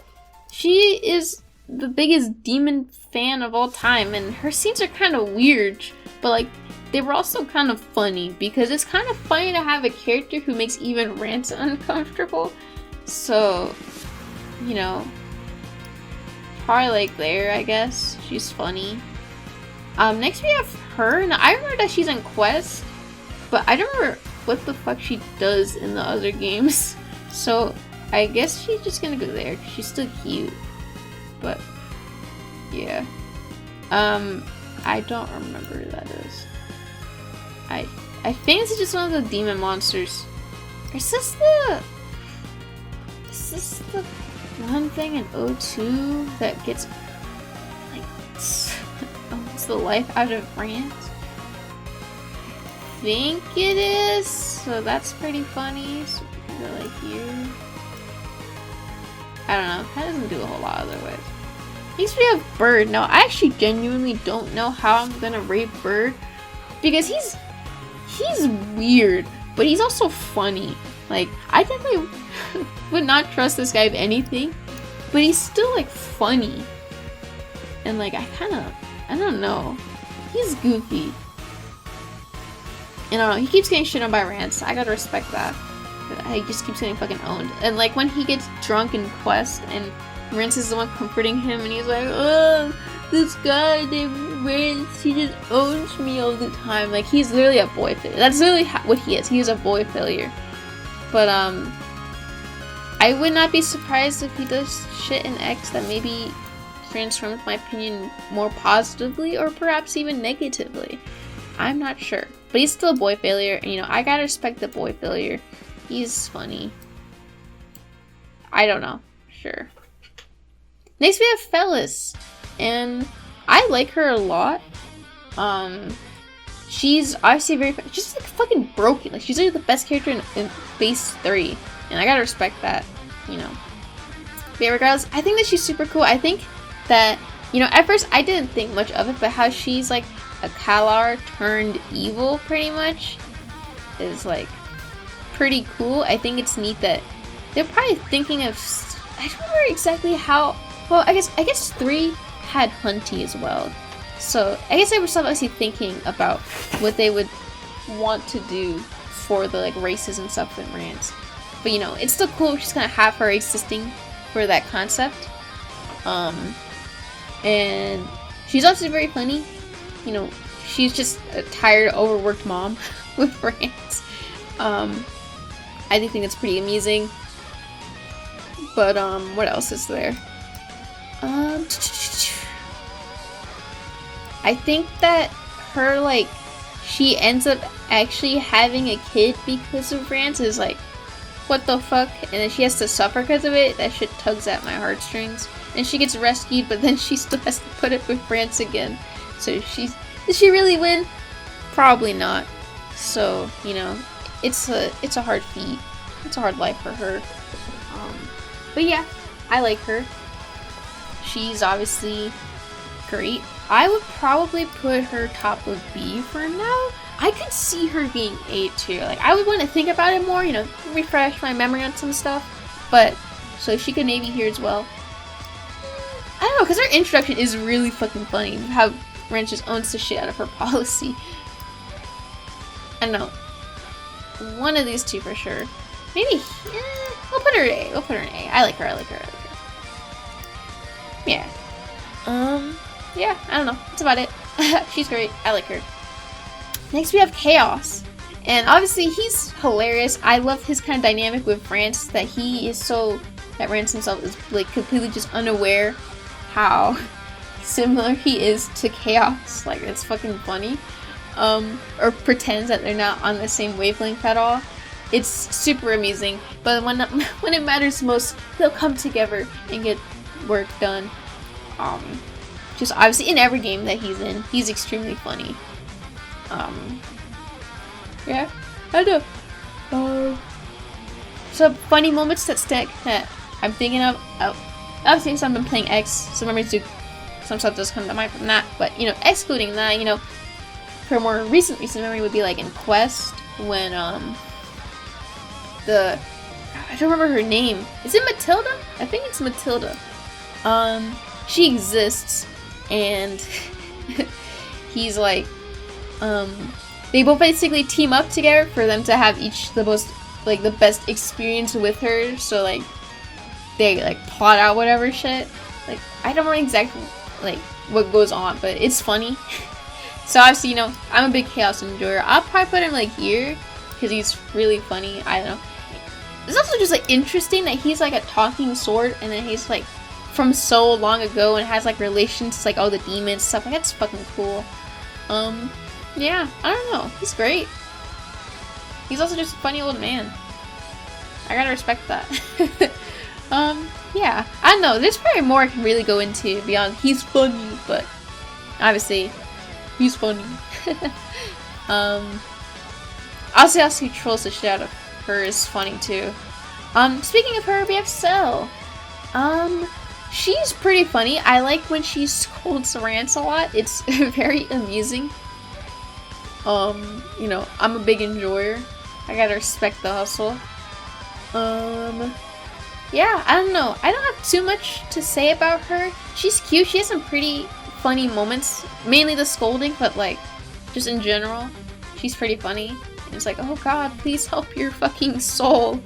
she is the biggest demon fan of all time, and her scenes are kind of weird, but, like, they were also kind of funny, because it's kind of funny to have a character who makes even Rance uncomfortable. So, you know, probably, like, there, I guess. She's funny. Next we have her. Now, I remember that she's in Quest, but I don't remember what the fuck she does in the other games. So, I guess she's just gonna go there. She's still cute. But, yeah. I don't remember who that is. I think it's just one of the demon monsters. Is this the one thing in 02 that gets, like, oh, beats the life out of Rance. I think it is, so that's pretty funny. So we can go like here. I don't know, that doesn't do a whole lot otherwise. Next we have Bird. Now I actually genuinely don't know how I'm gonna rate Bird because he's weird, but he's also funny. Like, I definitely would not trust this guy with anything, but he's still like funny. And like I don't know. He's goofy. And I don't know, he keeps getting shit on by Rance. I gotta respect that. He just keeps getting fucking owned. And like when he gets drunk in Quest and Rance is the one comforting him and he's like, oh, this guy named Rance, he just owns me all the time. Like, he's literally a boy failure. That's literally what he is. He is a boy failure. But I would not be surprised if he does shit in X that maybe transforms my opinion more positively or perhaps even negatively. I'm not sure. But he's still a boy failure, and you know, I gotta respect the boy failure. He's funny. I don't know. Sure. Next we have Phyllis. And I like her a lot. She's obviously she's like fucking broken. Like, she's like the best character in Phase 3. And I gotta respect that, you know. But yeah, regardless, I think that she's super cool. I think that, you know, at first I didn't think much of it, but how she's like a Kalar turned evil pretty much is like pretty cool. I think it's neat that they're probably thinking of, I don't remember exactly how, well, I guess 3 had Hunty as well. So I guess they were obviously thinking about what they would want to do for the like races and stuff in Rance. But you know, it's still cool just gonna have her existing for that concept. And she's obviously very funny. You know, she's just a tired, overworked mom with Rance. I do think it's pretty amusing. But what else is there? I think that her, like, she ends up actually having a kid because of Rance is like, what the fuck? And then she has to suffer because of it. That shit tugs at my heartstrings. And she gets rescued, but then she still has to put up with Rance again. So did she really win? Probably not. So, you know, it's a hard feat. It's a hard life for her. But yeah, I like her. She's obviously great. I would probably put her top of B for now. I could see her being A too. Like, I would want to think about it more, you know, refresh my memory on some stuff. But, so she could maybe hear as well. I don't know, because her introduction is really fucking funny. How Rance just owns the shit out of her policy. I don't know. One of these two for sure. Maybe, we'll put her in A. We'll put her in A. I like her. Yeah. Yeah, I don't know. That's about it. She's great. I like her. Next we have Chaos. And obviously he's hilarious. I love his kind of dynamic with Rance, that he is so, that Rance himself is like completely just unaware how similar he is to Chaos. Like, it's fucking funny. Or pretends that they're not on the same wavelength at all. It's super amusing. But when it matters most, they'll come together and get work done. Just obviously in every game that he's in, he's extremely funny. Yeah, I know. So funny moments that I'm thinking of. Obviously, I've been playing X, so some stuff does come to mind from that. But you know, excluding that, you know, her more recent memory would be like in Quest when I don't remember her name. Is it Matilda? I think it's Matilda. She exists, and he's like, they both basically team up together for them to have each the best experience with her. So like, they like plot out whatever shit. Like, I don't remember exactly like what goes on, but it's funny. So obviously, you know, I'm a big Chaos enjoyer. I'll probably put him like here because he's really funny. I don't know. It's also just like interesting that he's like a talking sword, and then he's like from so long ago and has like relations to like all the demons stuff. Like, that's fucking cool. Yeah, I don't know. He's great. He's also just a funny old man. I gotta respect that. Yeah, I don't know. There's probably more I can really go into beyond he's funny, but obviously He's funny. Also, trolls the shit out of her is funny too. Speaking of her, we have Cell. She's pretty funny. I like when she scolds Rance a lot. It's very amusing. You know, I'm a big enjoyer. I gotta respect the hustle. Yeah, I don't know. I don't have too much to say about her. She's cute. She has some pretty funny moments. Mainly the scolding, but like, just in general, she's pretty funny. And it's like, oh god, please help your fucking soul.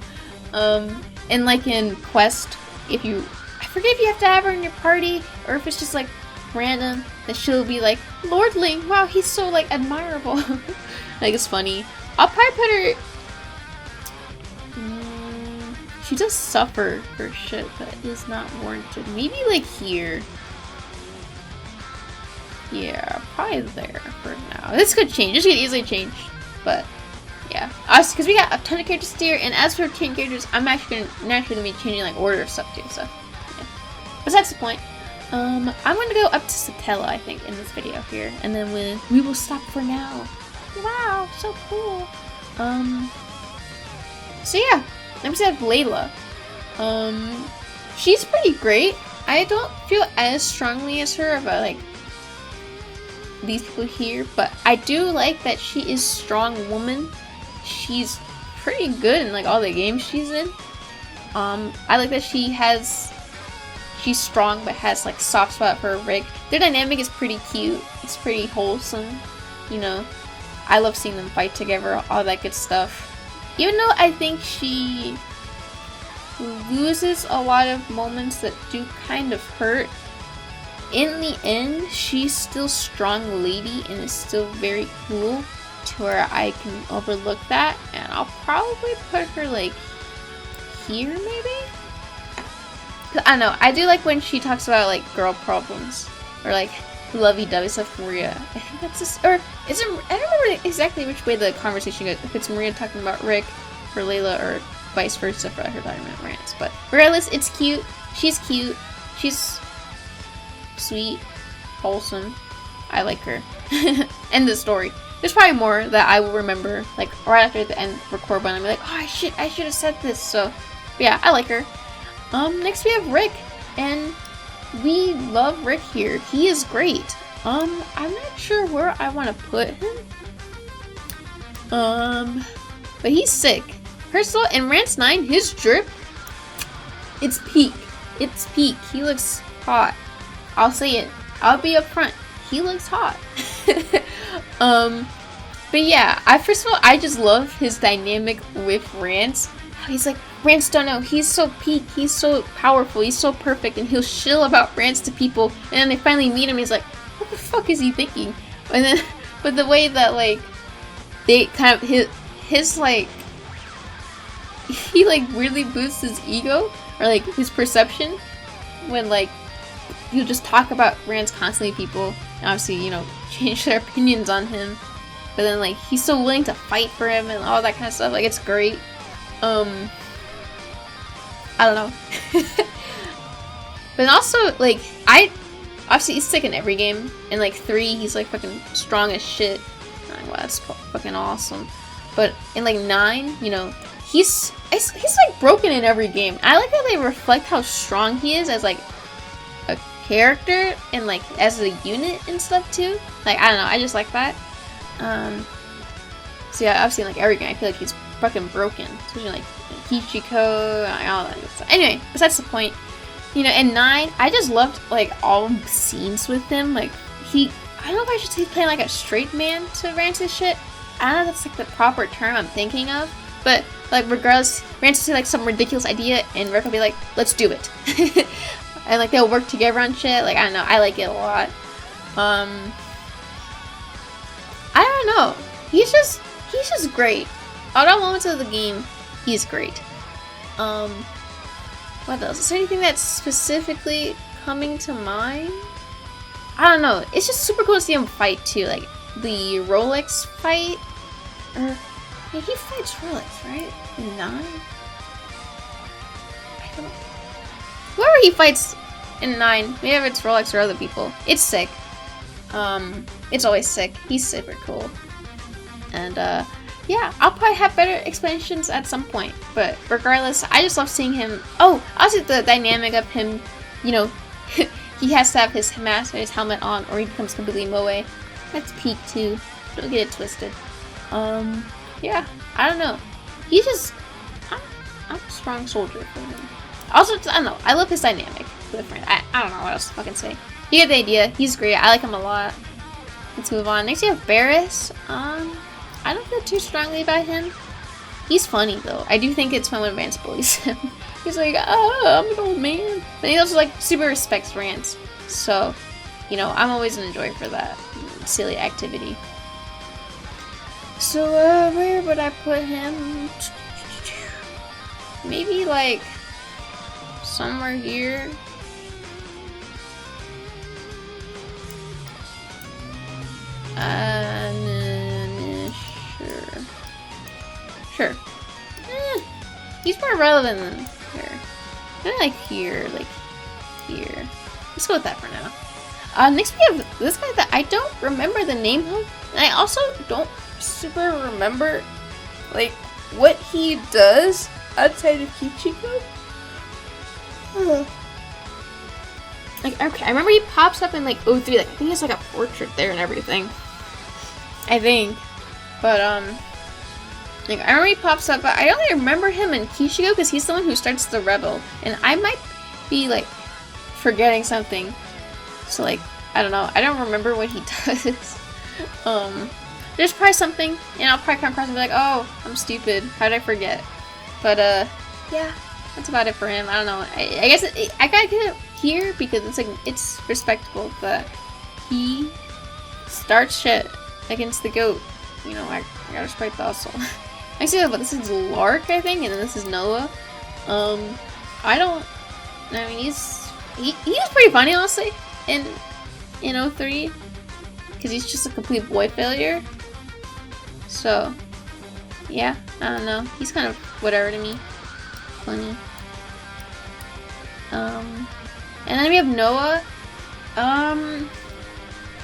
And like in Quest, I forget if you have to have her in your party, or if it's just like random, that she'll be like, Lordling, wow, he's so like admirable. Like, it's funny. I'll probably put her... she does suffer for shit that is not warranted. Maybe like here. Yeah, probably there for now. This could change. This could easily change. But yeah, because we got a ton of characters here, and as for 10 characters, I'm actually naturally gonna be changing like order of stuff too. So yeah. Besides the point, I'm gonna go up to Satella, I think, in this video here, and then we will stop for now. Wow, so cool. So yeah, next we have Layla. She's pretty great. I don't feel as strongly as her about like these people here, but I do like that she is strong woman. She's pretty good in like all the games she's in. I like that she's strong but has like soft spot for Rick. Their dynamic is pretty cute. It's pretty wholesome, you know. I love seeing them fight together, all that good stuff. Even though I think she loses a lot of moments that do kind of hurt, in the end, she's still strong lady and is still very cool to where I can overlook that, and I'll probably put her like here maybe? I don't know, I do like when she talks about like girl problems or like lovey-dovey stuff with Maria. I think that's just, or is it, I don't remember exactly which way the conversation goes, if it's Maria talking about Rick for Layla or vice versa for her talking about Rance, but regardless, it's cute. She's sweet, wholesome. I like her. End the story. There's probably more that I will remember, like right after the end record button. I'll be like, oh, I should have said this. So, yeah, I like her. Next we have Rick, and we love Rick here. He is great. I'm not sure where I want to put him. But he's sick. First of all, in Rance 9, his drip, it's peak. It's peak. He looks hot. I'll say it. I'll be upfront. He looks hot. But yeah, first of all, I just love his dynamic with Rance. He's like, Rance don't know. He's so peak. He's so powerful. He's so perfect. And he'll shill about Rance to people. And then they finally meet him. And he's like, what the fuck is he thinking? And then, but the way that like, they kind of, his like, he like weirdly boosts his ego. Or like his perception. When like, he'll just talk about Rance constantly to people. And obviously, you know, change their opinions on him. But then like, he's so willing to fight for him and all that kind of stuff. Like, it's great. I don't know. But also, like, obviously he's sick in every game. In like 3, he's like fucking strong as shit. Like, wow, that's fucking awesome. But in like 9, you know, he's like broken in every game. I like how they reflect how strong he is as like a character and like as a unit and stuff too. Like, I don't know, I just like that. So yeah, obviously in like every game, I feel like he's fucking broken, especially like Kichiko and all that stuff. Anyway, besides the point, you know, in 9, I just loved like all scenes with him. Like, I don't know if I should say playing like a straight man to Rance's shit. I don't know if that's like the proper term I'm thinking of, but like regardless, Rance will say like some ridiculous idea and Rick will be like, let's do it. And like they'll work together on shit. Like, I don't know, I like it a lot. I don't know. He's just great. At all moments of the game, he's great. What else? Is there anything that's specifically coming to mind? I don't know. It's just super cool to see him fight too. Like the Rolex fight. Yeah, he fights Rolex, right? In 9? I don't know. Whoever he fights in 9, maybe if it's Rolex or other people, it's sick. It's always sick. He's super cool. And yeah, I'll probably have better expansions at some point. But regardless, I just love seeing him. Oh, also the dynamic of him, you know, he has to have his mask or his helmet on or he becomes completely moe. That's peak too. Don't get it twisted. Yeah, I don't know. He's just, I'm a strong soldier for him. Also, I don't know, I love his dynamic with friend. I don't know what else to fucking say. You get the idea. He's great. I like him a lot. Let's move on. Next, you have Barris. I don't feel too strongly about him. He's funny though. I do think it's fun when Rance bullies him. He's like, oh, I'm an old man. But he also like super respects Rance. So, you know, I'm always an enjoyer for that silly activity. So, where would I put him? Maybe like somewhere here. Sure. He's more relevant than here. Kind of like here, like here. Let's go with that for now. Next we have this guy that I don't remember the name of, and I also don't super remember like what he does outside of Kichiko. Like, okay, I remember he pops up in like 03, like I think he has like a portrait there and everything. I think. But like I remember he pops up, but I only remember him in Kishigo because he's the one who starts the rebel. And I might be like forgetting something. So like, I don't know. I don't remember what he does. There's probably something, and I'll probably come across and be like, oh, I'm stupid. How did I forget? But yeah, that's about it for him. I don't know. I guess I gotta get it here because it's like it's respectable, but he starts shit against the goat. You know, I gotta respect the hustle. Actually, but this is Lark, I think, and then this is Noah. I mean, he's pretty funny, honestly, in 03, because he's just a complete boy failure. So, yeah, I don't know. He's kind of whatever to me. Funny. And then we have Noah.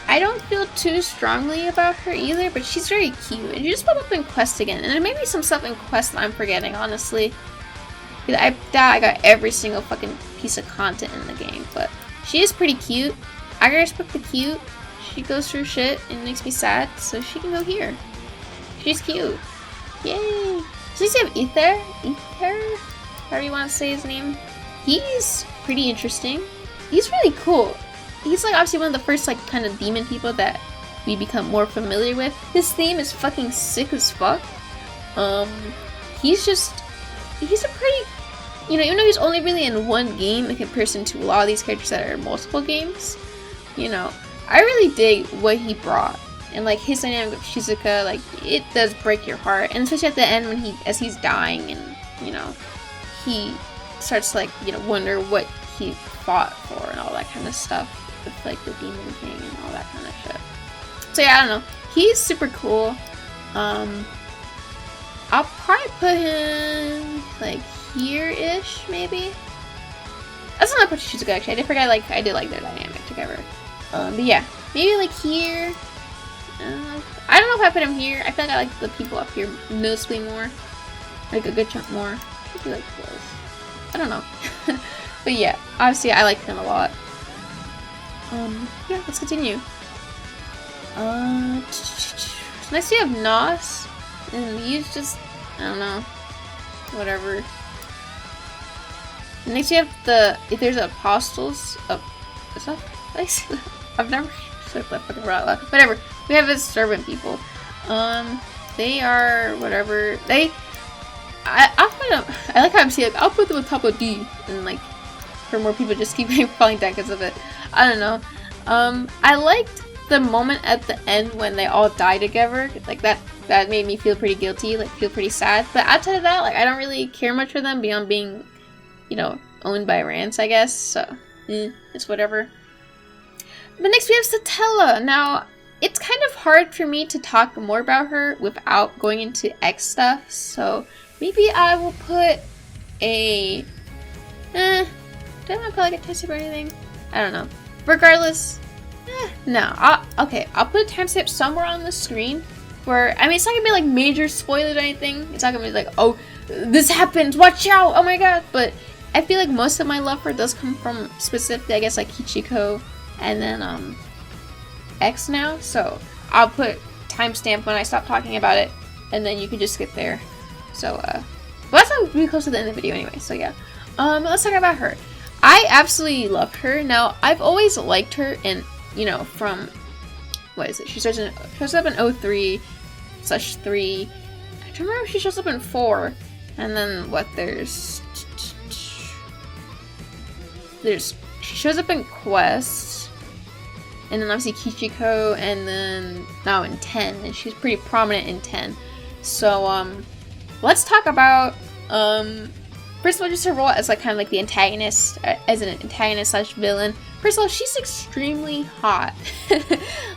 I don't feel too strongly about her either, but she's very cute. And she just put up in Quest again. And there may be some stuff in Quest that I'm forgetting, honestly. I doubt I got every single fucking piece of content in the game, but she is pretty cute. I gotta respect the cute. She goes through shit and makes me sad, so she can go here. She's cute. Yay! So you have Ether? However you want to say his name. He's pretty interesting. He's really cool. He's like obviously one of the first like kind of demon people that we become more familiar with. His theme is fucking sick as fuck. He's a pretty, even though he's only really in one game in comparison to a lot of these characters that are in multiple games, I really dig what he brought. And like his dynamic with Shizuka, like it does break your heart. And especially at the end when as he's dying and, he starts to like, wonder what he fought for and all that kind of stuff with like the demon king and all that kind of shit. So yeah, I don't know. He's super cool. I'll probably put him like here-ish, maybe. That's not put Shizuka actually. I did forget I did like their dynamic together. But yeah, maybe like here. I don't know if I put him here. I feel like I like the people up here noticeably more. Like a good chunk more. Should be like close. I don't know. But yeah, obviously I like him a lot. Yeah, let's continue. So next we have Nos. And he's just, I don't know. Whatever. Next we have there's apostles of, is that place? I've never said that fucking word out loud. Whatever. We have his servant people. They are whatever. I'll put them. I like how I'm saying, like, I'll put them on top of D, and like, for more people just keep falling down because of it. I don't know. I liked the moment at the end when they all die together. Like that made me feel pretty guilty, like feel pretty sad. But outside of that, like I don't really care much for them beyond being, owned by Rance, I guess. So, it's whatever. But next we have Satella. Now, it's kind of hard for me to talk more about her without going into X stuff. So maybe I will put a. Do I want to put like a test or anything? I don't know. Regardless, No, I'll put a timestamp somewhere on the screen where, I mean, it's not gonna be like major spoilers or anything. It's not gonna be like, oh, this happened, watch out, oh my god. But I feel like most of my love for it does come from specifically, I guess, like Kichiko and then X now. So I'll put timestamp when I stop talking about it, and then you can just skip there. So well, that's not really close to the end of the video anyway. So yeah, let's talk about her. I absolutely love her. Now I've always liked her, and you know, from what is it? She shows up in 03/3. I don't remember if she shows up in 4, and then what? She shows up in Quest, and then obviously Kichiko, and then now in 10, and she's pretty prominent in 10. So let's talk about first of all, just her role as like kind of like the antagonist, as an antagonist slash villain. First of all, she's extremely hot.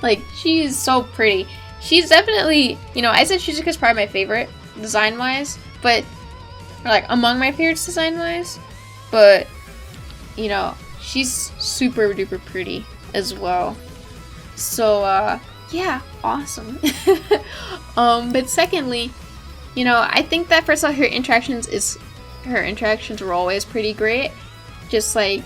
Like, she is so pretty. She's definitely, you know, I said Shizuka's probably my favorite design wise, but or like among my favorites design wise, but you know, she's super duper pretty as well. So yeah, awesome. But secondly, you know, I think that first of all, her interactions were always pretty great. Just like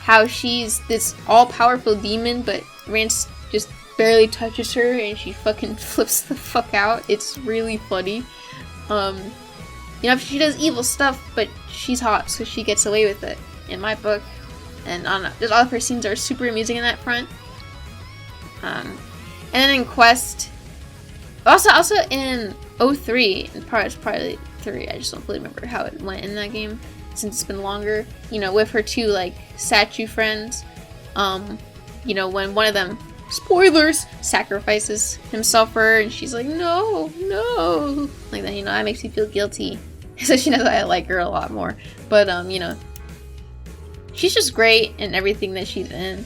how she's this all-powerful demon, but Rance just barely touches her and she fucking flips the fuck out. It's really funny. You know, she does evil stuff, but she's hot, so she gets away with it, in my book. And I don't know, just all of her scenes are super amusing in that front. And then in Quest, also in 03, and probably 3, I just don't fully remember how it went in that game, since it's been longer, you know, with her two, like, statue friends, you know, when one of them, spoilers, sacrifices himself for her, and she's like, no, like that, you know, that makes me feel guilty, so she knows that I like her a lot more, but, you know, she's just great in everything that she's in,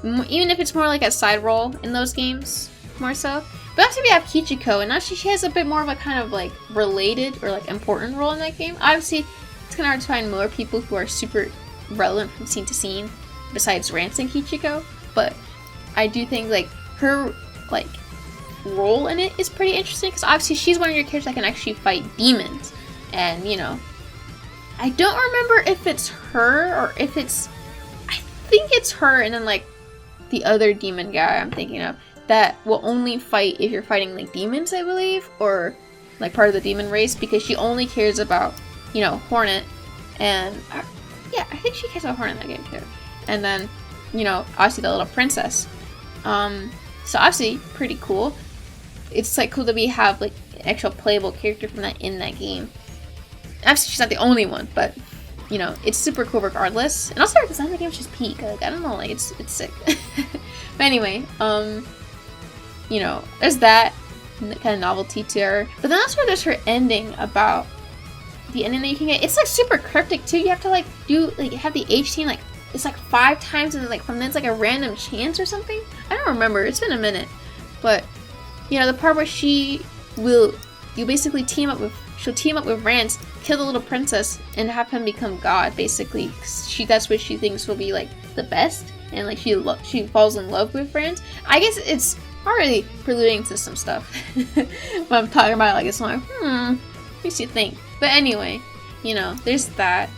even if it's more like a side role in those games, more so. But actually we have Kichiko, and now she has a bit more of a kind of like related or like important role in that game. Obviously, it's kind of hard to find more people who are super relevant from scene to scene besides Rance and Kichiko, but I do think like her like role in it is pretty interesting, because obviously she's one of your characters that can actually fight demons, and you know, I don't remember if it's her or if it's, I think it's her, and then like the other demon guy I'm thinking of that will only fight if you're fighting like demons, I believe, or like part of the demon race, because she only cares about, you know, Hornet, and yeah, I think she cares about Hornet in that game too. And then, you know, obviously the little princess. So obviously pretty cool. It's like cool that we have like an actual playable character from that in that game. Obviously she's not the only one, but you know, it's super cool regardless. And also her design in the game is just peak. Like, I don't know, like it's sick. But anyway, you know, there's that kind of novelty to her. But then also there's her ending, about the ending that you can get. It's like super cryptic too. You have to like do, like, have the H team, like, it's like 5 times, and like from then it's like a random chance or something. I don't remember, it's been a minute. But, you know, the part where she'll team up with Rance, kill the little princess, and have him become God, basically. 'Cause that's what she thinks will be like the best, and like she falls in love with Rance. I guess it's already preluding to some stuff. But I'm talking about it like it's like, makes you think. But anyway, you know, there's that.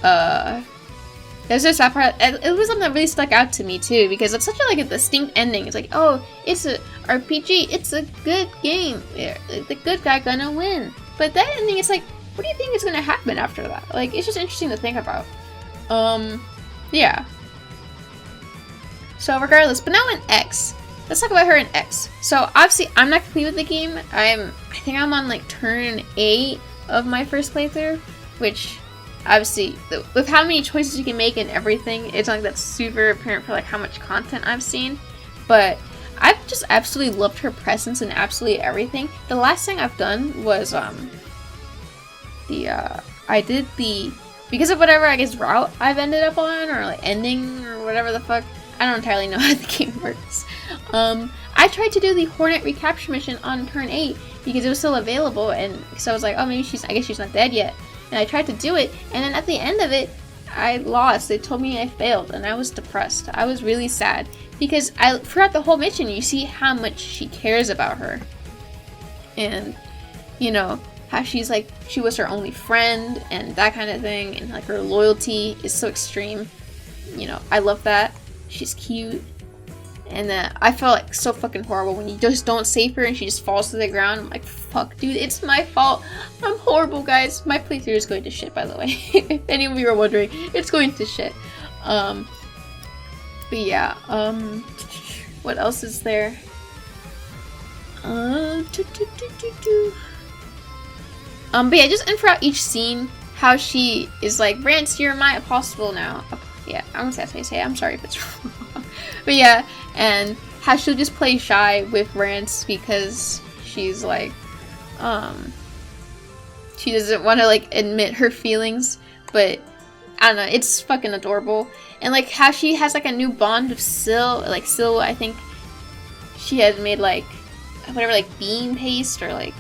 There's just that part. It was something that really stuck out to me too, because it's such a, like, a distinct ending. It's like, oh, it's a RPG, it's a good game, the good guy gonna win. But that ending, it's like, what do you think is gonna happen after that? Like, it's just interesting to think about. Yeah. So regardless, but now in X, let's talk about her in X. So obviously, I'm not complete with the game. I think I'm on like turn 8 of my first playthrough, which obviously, with how many choices you can make and everything, it's like that's super apparent for like how much content I've seen. But I've just absolutely loved her presence in absolutely everything. The last thing I've done was because of whatever, I guess, route I've ended up on, or like ending, or whatever the fuck. I don't entirely know how the game works. I tried to do the Hornet recapture mission on turn 8 because it was still available, and so I was like, oh, maybe I guess she's not dead yet. And I tried to do it, and then at the end of it, I lost. They told me I failed, and I was depressed. I was really sad because throughout the whole mission, you see how much she cares about her, and you know how she's like she was her only friend and that kind of thing, and like her loyalty is so extreme. You know, I love that. She's cute. And then I felt like so fucking horrible when you just don't save her and she just falls to the ground. I'm like, fuck, dude, it's my fault. I'm horrible, guys. My playthrough is going to shit, by the way. If any of you are wondering, it's going to shit. But yeah, what else is there? But yeah, just in throughout each scene, how she is like, Rance, you're my apostle now. Yeah, I'm gonna say, I'm sorry if it's wrong. But yeah, and how she'll just play shy with Rance because she's like, she doesn't want to like admit her feelings, but I don't know, it's fucking adorable. And like how she has like a new bond with Syl, I think she had made like whatever, like bean paste or like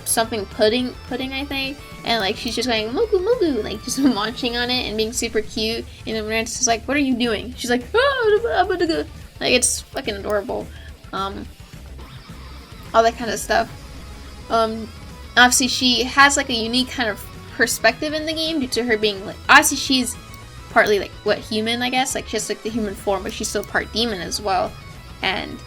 something pudding I think, and like she's just going mugu mugu, like just munching on it and being super cute, and then Rance is like, what are you doing? She's like, oh, like it's fucking adorable. All that kind of stuff. Obviously she has like a unique kind of perspective in the game due to her being like, obviously she's partly like what, human, I guess, like just like the human form, but she's still part demon as well. And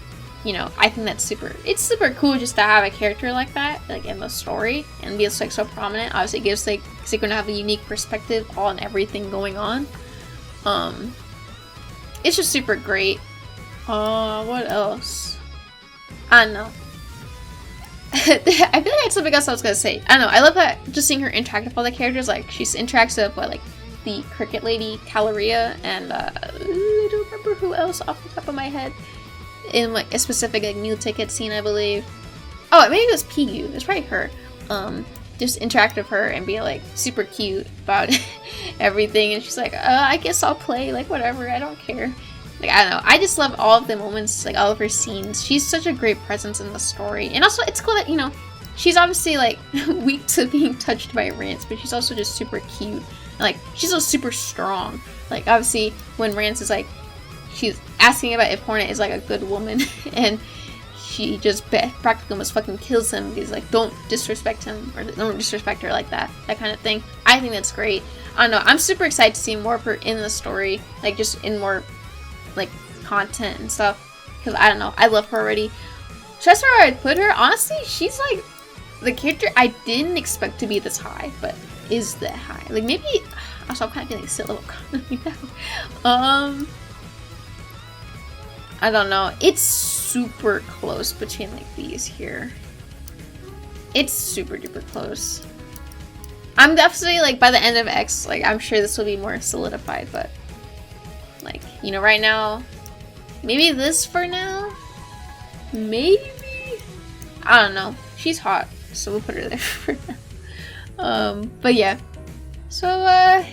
you know, I think that's it's super cool just to have a character like that, like in the story, and be like so prominent. Obviously it gives like, because you're gonna have a unique perspective on everything going on. It's just super great. What else? I don't know. I feel like I had something else I was gonna say. I don't know, I love that, just seeing her interact with all the characters. Like she interacts with like the cricket lady, Caloria, and I don't remember who else off the top of my head. In like a specific like meal ticket scene, I believe. Oh, maybe it was Pigu. It's probably her. Just interact with her and be like super cute about everything, and she's like, I guess I'll play, like whatever, I don't care. Like I don't know, I just love all of the moments, like all of her scenes. She's such a great presence in the story, and also it's cool that, you know, she's obviously like weak to being touched by Rance, but she's also just super cute. And, like she's also super strong. Like obviously when Rance is like, she's asking about if Hornet is like a good woman, and she just practically almost fucking kills him because like, don't disrespect him, or don't disrespect her like that kind of thing. I think that's great. I don't know, I'm super excited to see more of her in the story, like just in more like content and stuff, because I don't know, I love her already. So that's where I'd put her. Honestly, she's like the character I didn't expect to be this high, but is that high. Like maybe, also I'm kind of feeling silly now. I don't know. It's super close between like these here. It's super duper close. I'm definitely like by the end of X, like I'm sure this will be more solidified, but like, you know, right now, maybe this for now? Maybe? I don't know. She's hot, so we'll put her there for now. But yeah. So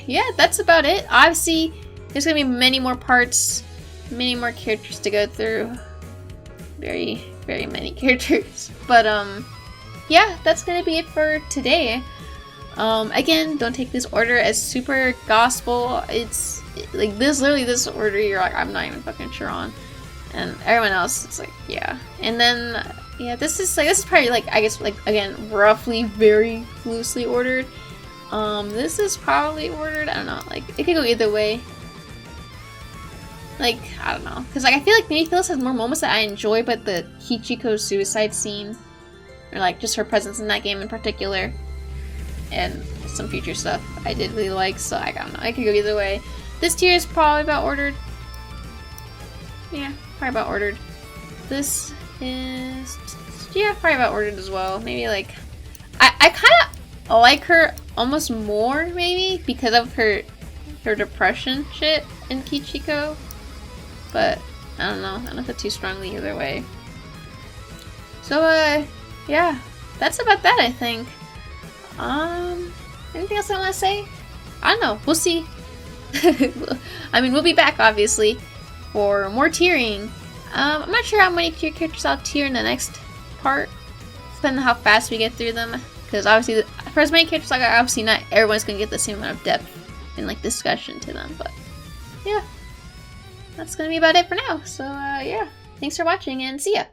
yeah, that's about it. Obviously, there's gonna be many more parts. Many more characters to go through. Very, very many characters. But yeah, that's gonna be it for today. Again, don't take this order as super gospel. It's like literally this order you're like, I'm not even fucking sure on. And everyone else, it's like, yeah. And then yeah, this is probably like, I guess, like again, roughly very loosely ordered. This is probably ordered, I don't know, like it could go either way. Like, I don't know. Because, like, I feel like maybe Phyllis has more moments that I enjoy, but the Kichiko suicide scene, or, like, just her presence in that game in particular, and some future stuff I did really like, so I don't know. I could go either way. This tier is probably about ordered. Yeah, probably about ordered. This is, yeah, probably about ordered as well. Maybe, like, I kind of like her almost more, maybe, because of her depression shit in Kichiko. But I don't know. I don't feel too strongly either way. So yeah, that's about that, I think. Anything else I want to say? I don't know. We'll see. I mean, we'll be back obviously for more tiering. I'm not sure how many characters I'll tier in the next part, depending on how fast we get through them. Because obviously, for as many characters like, obviously not everyone's gonna get the same amount of depth in like discussion to them. But yeah, that's gonna be about it for now. So yeah, thanks for watching and see ya.